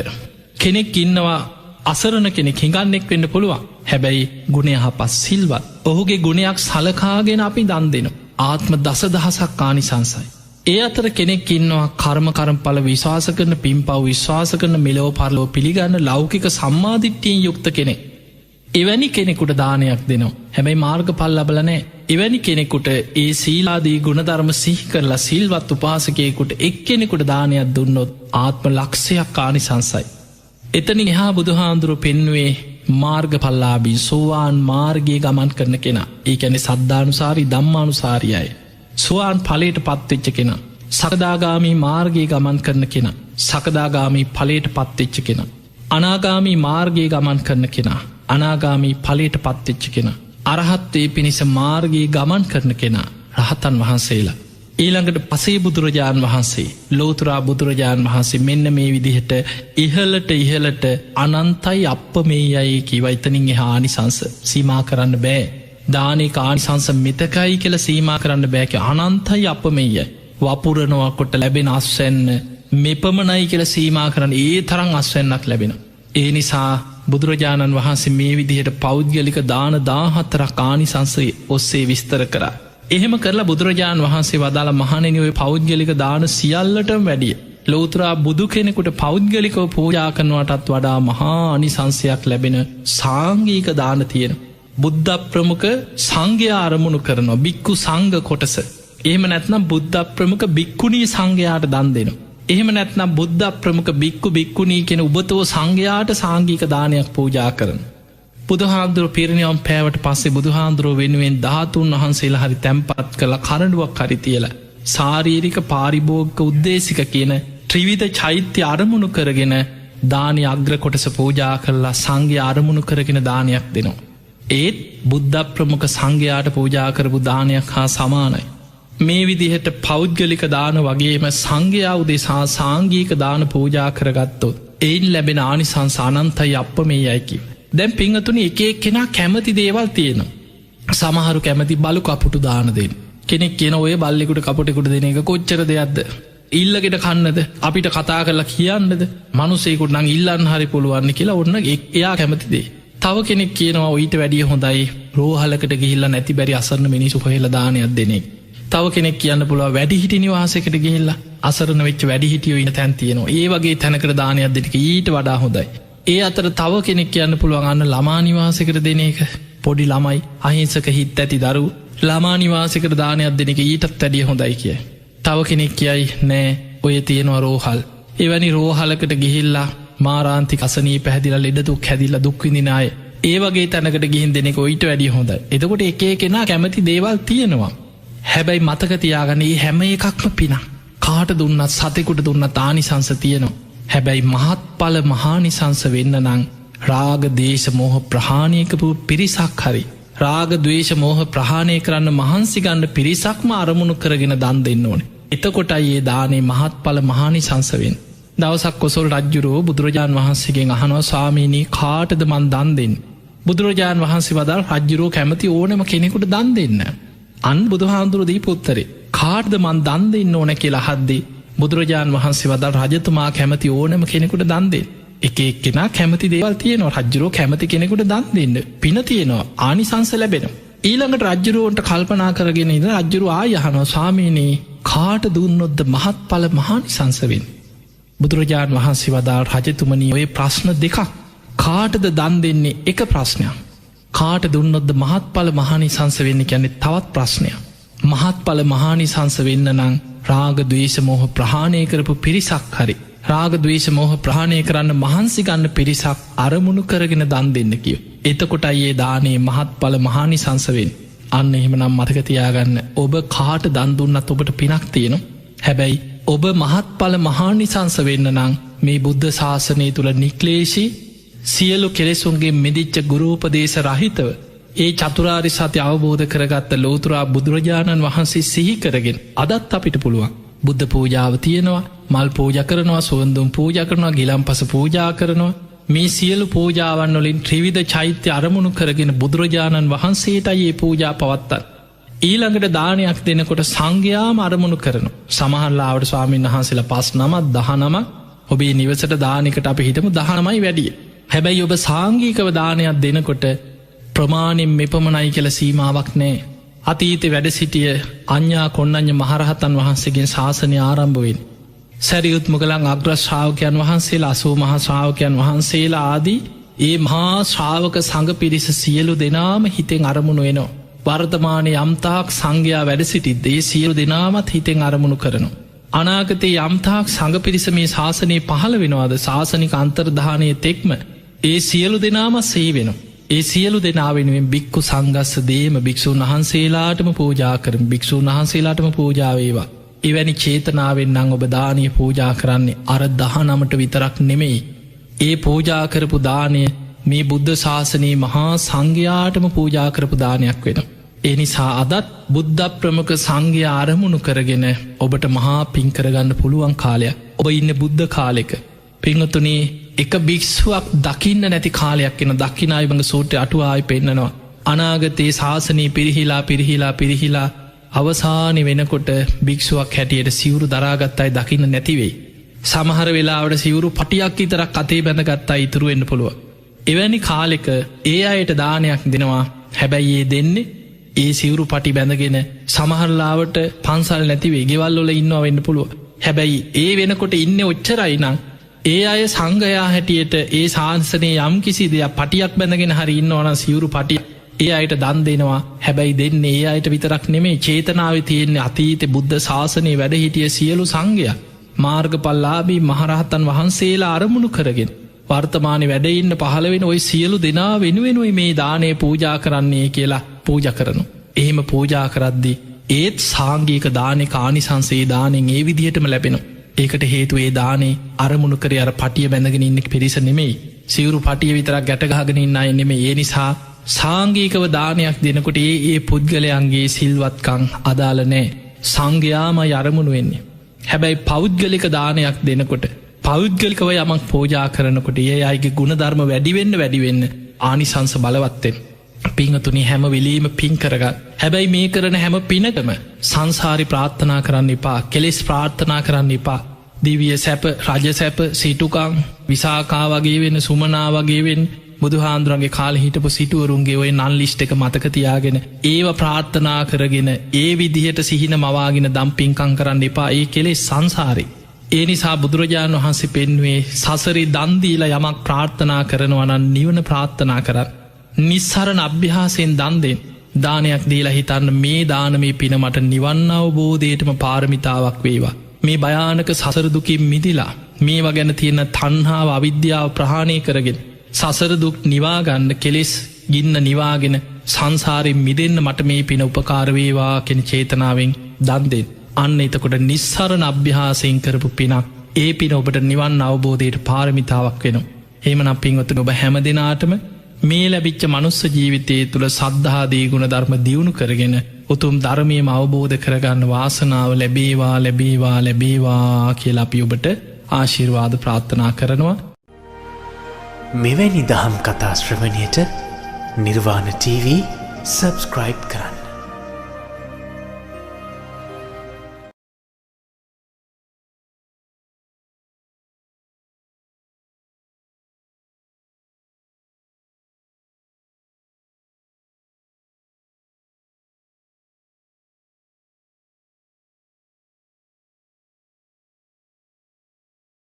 කෙනෙක් ඉන්නවා අසරණ කෙනෙක්, හිඟන්නෙක් වෙන්න පුළුවන්. හැබැයි ගුණය හපස් සිල්වත්. ඔහුගේ ගුණයක් සලකාගෙන අපි දන් දෙනවා. ආත්ම 10,000ක් ආනිසංසයි. ඒ අතර කෙනෙක් ඉන්නවා කර්මඵල විශ්වාස කරන, පින්පව් විශ්වාස කරන, මෙලොව පරලොව පිළිගන්න ලෞකික සම්මාදිට්ඨියෙන් යුක්ත කෙනෙක්. එවැනි කෙනෙකුට දානයක් දෙනවා. හැබැයි මාර්ගඵල ලැබලා නැහැ. එවැනි කෙනෙකුට ඒ සීලාදී ගුණධර්ම සිහි කරලා සිල්වත් උපාසකයෙකුට එක්කෙනෙකුට දානයක් දුන්නොත් ආත්ම ලක්ෂයක් ආනිසංසයි. එතනින් එහා බුදුහාඳුරු පෙන්වුවේ මාර්ගඵලලාභී සෝවාන් මාර්ගයේ ගමන් කරන කෙනා. ඒ කියන්නේ සද්ධානුසාරී ධම්මානුසාරීයයි. සෝවාන් ඵලයට පත්වෙච්ච කෙනා. සකදාගාමී මාර්ගයේ ගමන් කරන කෙනා. සකදාගාමී ඵලයට පත්වෙච්ච කෙනා. අනාගාමී මාර්ගයේ ගමන් කරන කෙනා. අනාගාමී ඵලයට පත්වෙච්ච කෙනා. අරහත්වේ පිණිස මාර්ගයේ ගමන් කරන කෙනා. රහතන් වහන්සේලා. ඊළඟට පසේ බුදුරජාණන් වහන්සේ, ලෝතුරා බුදුරජාණන් වහන්සේ මෙන්න මේ විදිහට ඉහලට අනන්තයි අප්පමේයයි කිව. එතනින් එහා ආනිසංස සීමා කරන්න බෑ. දානේක ආනිසංස මෙතකයි කියලා සීමා කරන්න බෑ. අනන්තයි අප්පමේයයි. වපුරනවා කොට ලැබෙන අස්වැන්න මෙපමණයි කියලා සීමා කරන්න ඒ තරම් අස්වැන්නක් ලැබෙන. ඒ නිසා බුදුරජාණන් වහන්සේ මේ විදිහට පෞද්ගලික දාන 14ක් ආනිසංසය ඔස්සේ විස්තර කරා. එහෙම කරලා බුදුරජාණන් වහන්සේ වදාළ මහණෙනි, ඔය පෞද්ගලික දාන සියල්ලටම වැඩිය ලෝතුරා බුදු කෙනෙකුට පෞද්ගලිකව පූජා කරනවටත් වඩා මහා ආනිසංසයක් ලැබෙන සාංගික දාන තියෙන. බුද්ධ ප්‍රමුඛ සංඝයා අරමුණු කරනවා. බික්කු සංඝ කොටස. එහෙම නැත්නම් බුද්ධ ප්‍රමුඛ බික්කුණී සංඝයාට දන් දෙනවා. එහෙම නැත්නම් බුද්ධ ප්‍රමුඛ බික්කු බික්කුණී කියන උබතෝ සංඝයාට සාංගික දානයක් පූජා කරන. බුදුහාමුදුරුව පිරිනිවන් පෑවට පස්සේ බුදුහාමුදුරුව වෙනුවෙන් 13 වහන්සේලා හරි තැන්පත් කළ කරඬුවක් හරි තියලා ශාරීරික පාරිභෝගික උද්දේශික කියන ත්‍රිවිධ චෛත්‍ය අරමුණු කරගෙන දානි අග්‍ර කොටස පූජා කරලා සංඝයා අරමුණු කරගෙන දානයක් දෙනවා. ඒත් බුද්ධ ප්‍රමුඛ සංඝයාට පූජා කරපු දානයක් හා සමානයි. මේ විදිහට පෞද්ගලික දාන වගේම සංඝයා උදෙසා සාංගික දාන පූජා කරගත්තොත් එයින් ලැබෙන ආනිසංස අනන්තයි අප්පමේයයි කිව්වේ. දැන් පිංගතුනි, එක එක්කෙනා කැමති දේවල් තියෙනවා. සමහරු කැමති බලු කපුටු දාන දෙන්න. කෙනෙක් කියන ඔය බල්ලෙකුට කපුටෙකුට දෙන එක කොච්චර දෙයක්ද? ඉල්ලගෙන කන්නද? අපිට කතා කරලා කියන්නද? මිනිසෙකුට නම් ඉල්ලන්න හරි පුළුවන් කියලා ඔන්න එයා කැමති දේ. තව කෙනෙක් කියනවා ඊට වැඩිය හොඳයි රෝහලකට ගිහිල්ලා නැති බැරි අසරණ මිනිස්සු හොයලා දානයක් දෙන එක. තව කෙනෙක් කියන්න පුළුවන් වැඩිහිටි නිවාසයකට ගිහිල්ලා අසරණ වෙච්ච වැඩිහිටියෝ ඉන්න තැන් තියෙනවා. ඒ වගේ තැනකට දානයක් දෙන එක ඊට වඩා හොඳයි. ඒ අතර තව කෙනෙක් කියන්න පුළුවන් අන්න ළමා නිවාසයකට දෙන එක. පොඩි ළමයි අහිංසක හිත් ඇති දරු ළමා නිවාසයකට දානයක් දෙන එක ඊටත් වැඩිය හොඳයි කියයි. තව කෙනෙක් කියයි නෑ ඔය තියෙනවා රෝහල්. එවැනි රෝහලකට ගිහිල්ලා මාරාන්තික අසනීප පැහැදිලා ලෙඩ දුක් හැදිලා දුක් විඳින අය ඒ වගේ තැනකට ගිහින් දෙන එක ඊට වැඩිය හොඳයි. එතකොට එක එකනා කැමති දේවල් තියෙනවා. හැබැයි මතක තියාගන්න මේ හැම එකක්ම පිනක්. කාට දුන්නත් සතෙකුට දුන්නත් ආනිසංස තියෙනවා. හැබැයි මහත්ඵල මහානිසංස වෙන්න නම් රාග දේශ මෝහ ප්‍රහාණය කරපු පිරිසක් හරි රාග ද්වේෂ මෝහ ප්‍රහාණය කරන්න මහන්සි ගන්න පිරිසක්ම අරමුණු කරගෙන දන් දෙන්න ඕනේ. එතකොටයි ඒ දානේ මහත්ඵල මහානිසංස වෙන්නේ. දවසක් කොසල් රජ්ජුරුවෝ බුදුරජාණන් වහන්සේගෙන් අහනවා ස්වාමීනී කාටද මන් දන් දෙන්නේ? බුදුරජාණන් වහන්සේ වදාළ රජ්ජුරුවෝ කැමති ඕනෙම කෙනෙකුට දන් දෙන්න. අන් බුදුහාමුදුරුවෝ දීපු උත්තරේ කාටද මන් දන් දෙන්න ඕන කියලා අහද්දී බුදුරජාණන් වහන්සේ වදාළ රජතුමා කැමති ඕනම කෙනෙකුට දන් දෙන්න. එක එක්කෙනා කැමති දේවල් තියෙනවා. රජ්ජුරුවෝ කැමති කෙනෙකුට දන් දෙන්න පින තියෙනවා ආනිසංස ලැබෙනවා. ඊළඟට රජ්ජුරුවන්ට කල්පනා කරගෙන ඉඳ රජ්ජුරුව ආය අහනවා ස්වාමීනී කාට දුන්නොත්ද මහත්ඵල මහානිසංස වෙන්නේ? බුදුරජාණන් වහන්සේ වදාළ රජතුමනි ඔය ප්‍රශ්න දෙකක්. කාටද දන් දෙන්නේ එක ප්‍රශ්නයක්. කාට දුන්නොත්ද මහත්ඵල මහානිසංස වෙන්නේ කියන්නේ තවත් ප්‍රශ්නයක්. මහත්ඵල මහානිසංස වෙන්න නම් රාග ද්වේෂ මෝහ ප්‍රහාණය කරපු පිරිසක් හරි රාග ද්වේෂ මෝහ ප්‍රහාණය කරන්න මහන්සි ගන්න පිරිසක් අරමුණු කරගෙන දන් දෙන්න කියෝ. එතකොටයි ඒ දානේ මහත්ඵල මහානිසංස වෙන්නේ. අන්න එහෙමනම් මතක තියාගන්න ඔබ කාට දන් දුන්නත් ඔබට පිනක් තියෙනවා. හැබැයි ඔබ මහත්ඵල මහානිසංස වෙන්න නම් මේ බුද්ධ ශාසනය තුල නික්ලේශී සියලු කෙලෙසුන්ගේ මෙදිච්ච ගුරුපදේශ රහිතව ඒ චතුරාර්ය සත්‍ය අවබෝධ කරගත්ත ලෝතුරා බුදුරජාණන් වහන්සේ සිහි කරගෙන අදත් අපිට පුළුවන් බුද්ධ පූජාව තියෙනවා, මල් පූජා කරනවා, සුවඳුම් පූජා කරනවා, ගිලම්පස පූජා කරනවා. මේ සියලු පූජාවන් වලින් ත්‍රිවිධ චෛත්‍ය අරමුණු කරගෙන බුදුරජාණන් වහන්සේටයි මේ පූජා පවත්තන්නේ. ඊළඟට දානයක් දෙනකොට සංඝයාම අරමුණු කරනවා. සමහරලාවට ස්වාමීන් වහන්සේලා 5 නමක් 19ක් ඔබේ නිවසට දානයකට අපි හිතමු 19යි වැඩි. හැබැයි ඔබ සාංගිකව දානයක් දෙනකොට ප්‍රමාණයෙන් මෙපමණයි කියලා සීමාවක් නැහැ. අතීතේ වැඩ සිටිය අඤ්ඤා කොණ්ණඤ්ඤ මහරහතන් වහන්සේගෙන් ශාසනය ආරම්භ වෙන්නේ. සැරියුත් මුගලන් අග්‍ර ශ්‍රාවකයන් වහන්සේලා 80 මහා ශ්‍රාවකයන් වහන්සේලා ආදී ඒ මහා ශ්‍රාවක සංඝ පිරිස සියලු දෙනාම හිතෙන් අරමුණු වෙනවා. වර්තමානයේ යම්තාක් සංඝයා වැඩ සිටිද්ද ඒ සියලු දෙනාමත් හිතෙන් අරමුණු කරනවා. අනාගතයේ යම්තාක් සංඝ පිරිස මේ ශාසනයේ පහළ වෙනවාද ශාසනික අන්තර්ධානයේ තෙක්ම ඒ සියලු දෙනාම සිහි වෙනවා. ඒ සියලු දෙනා වෙනුවෙන් බික්කු සංඝස්ස දේම භික්ෂුන් වහන්සේලාටම පූජා කරමු. භික්ෂුන් වහන්සේලාටම පූජා වේවා. එවැනි චේතනාවෙන් නම් ඔබ දානීය පූජා කරන්නේ අර 19ට විතරක් නෙමෙයි. ඒ පූජා කරපු දානය මේ බුද්ධ ශාසනයේ මහා සංඝයාටම පූජා කරපු දානයක් වෙනවා. ඒ නිසා අදත් බුද්ධ ප්‍රමුඛ සංඝයා අරමුණු කරගෙන ඔබට මහා පින් කරගන්න පුළුවන් කාලයක්. ඔබ ඉන්නේ බුද්ධ කාලෙක. පින්වතුනි, එක භික්ෂුවක් දකින්න නැති කාලයක් වෙන දක්ඛිනායබංග සූත්‍රය අටුවාවේ පෙන්නනවා. අනාගතයේ ශාසනය පිරිහිලා අවසානය වෙනකොට භික්ෂුවක් හැටියට සිවුරු දරාගත්තයි දකින්න නැතිවෙයි. සමහර වෙලාවට සිවුරු පටියක් විතරක් අතේ බැඳගත්තා ඉතුරු වෙන්න පුළුවන්. එවැනි කාලෙක ඒ අයට දානයක් දෙනවා. හැබැයි ඒ දෙන්නේ ඒ සිවුරු පටි බැඳගෙන සමහරලාවට පන්සල් නැතිවේ ගෙවල් වල ඉන්නවා වෙන්න පුළුවන්. හැබැයි ඒ වෙනකොට ඉන්නේ ඔච්චරයි නම් ඒ අය සංඝයා හැටියට ඒ ශාසනයේ යම් කිසි දෙයක් පටියක් බැඳගෙන හරි ඉන්නවා නම් සිවුරු පටිය ඒ අයට දන් දෙනවා. හැබැයි දෙන්නේ ඒ අයට විතරක් නෙමෙයි, චේතනාවේ තියෙන අතීතේ බුද්ධ ශාසනයේ වැඩ හිටිය සියලු සංඝයා මාර්ගඵලලාභී මහරහතන් වහන්සේලා අරමුණු කරගෙන වර්තමානයේ වැඩ ඉන්න පහළ වෙන ওই සියලු දෙනා වෙනුවෙනුයි මේ දානය පූජා කරන්නේ කියලා පූජා කරනවා. එහෙම පූජා කරද්දී ඒත් සාංගික දානේ කානිසංසේ දානෙන් ඒ විදිහටම ලැබෙනවා. ඒකට හේතුව ඒ දානේ අරමුණු කරේ අර පටිය බැඳගෙන ඉන්න පිරිස නෙමෙයි, සිවුරු පටිය විතරක් ගැට ගහගෙන ඉන්න අය නෙමෙයි. ඒ නිසා සාංගිකව දානයක් දෙනකොට ඒ පුද්ගලයන්ගේ සිල්වත්කම් අදාළ නැහැ. සංඝයාමයි අරමුණු වෙන්නේ. හැබැයි පෞද්ගලික දානයක් දෙනකොට පෞද්ගලිකව යමක් පූජා කරනකොට ඒ අයගේ ගුණධර්ම වැඩි වෙන්න ආනිසංස බලවත් වෙනවා. පින්වතුනි, හැම වෙලෙම පින් කරගන්න. හැබැයි මේ කරන හැම පිනකම සංසාරි ප්‍රාර්ථනා කරන්න එපා, කෙලෙස් ප්‍රාර්ථනා කරන්න එපා. දිව්‍ය සැප, රජ සැප, සිටුකම්, විසාකා වගේ වෙන, සුමනා වගේ වෙන, බුදුහාඳුරන්ගේ කාලේ හිටපු සිටුවරුන්ගේ ඔය නන් ලිස්ට් එක මතක තියාගෙන ඒව ප්‍රාර්ථනා කරගෙන ඒ විදිහට සිහින මවාගෙන දම් පින්කම් කරන්න එපා. ඒ කෙලෙස් සංසාරේ. ඒ නිසා බුදුරජාණන් වහන්සේ පෙන්වුවේ සසරේ දන් දීලා යමක් ප්‍රාර්ථනා කරනවා නම් නිවන ප්‍රාර්ථනා කරන්න. නිස්සරණ අභ්‍යාසයෙන් දන් දෙන්න. දානයක් දීලා හිතන්න මේ දානමේ පින මට නිවන් අවබෝධයටම පාරමිතාවක් වේවා. මේ භයානක සසර දුකින් මිදිලා මේවා ගැන තියෙන තණ්හාව, අවිද්‍යාව ප්‍රහාණය කරගෙන සසර දුක් නිවාගන්න, කෙලෙස් ගින්න නිවාගෙන සංසාරයෙන් මිදෙන්න මට මේ පින උපකාර වේවා කියන චේතනාවෙන් දන් දෙන්න. අන්න එතකොට නිස්සරණ අභ්‍යාසයෙන් කරපු පිනක් ඒ පින ඔබට නිවන් අවබෝධයට පාරමිතාවක් වෙනවා. එහෙමනම් පින්වතුනි, ඔබ හැම දිනාටම මේ ලැබිච්ච මනුස්ස ජීවිතයේ තුල සද්ධාදී ගුණ ධර්ම දියුණු කරගෙන උතුම් ධර්මයම අවබෝධ කරගන්න වාසනාව ලැබේවා කියලා අපි ඔබට ආශිර්වාද ප්‍රාර්ථනා කරනවා. මෙවැනි දහම් කතා ශ්‍රවණයට නිර්වාණ TV සබස්ක්‍රයිබ් කරන්න.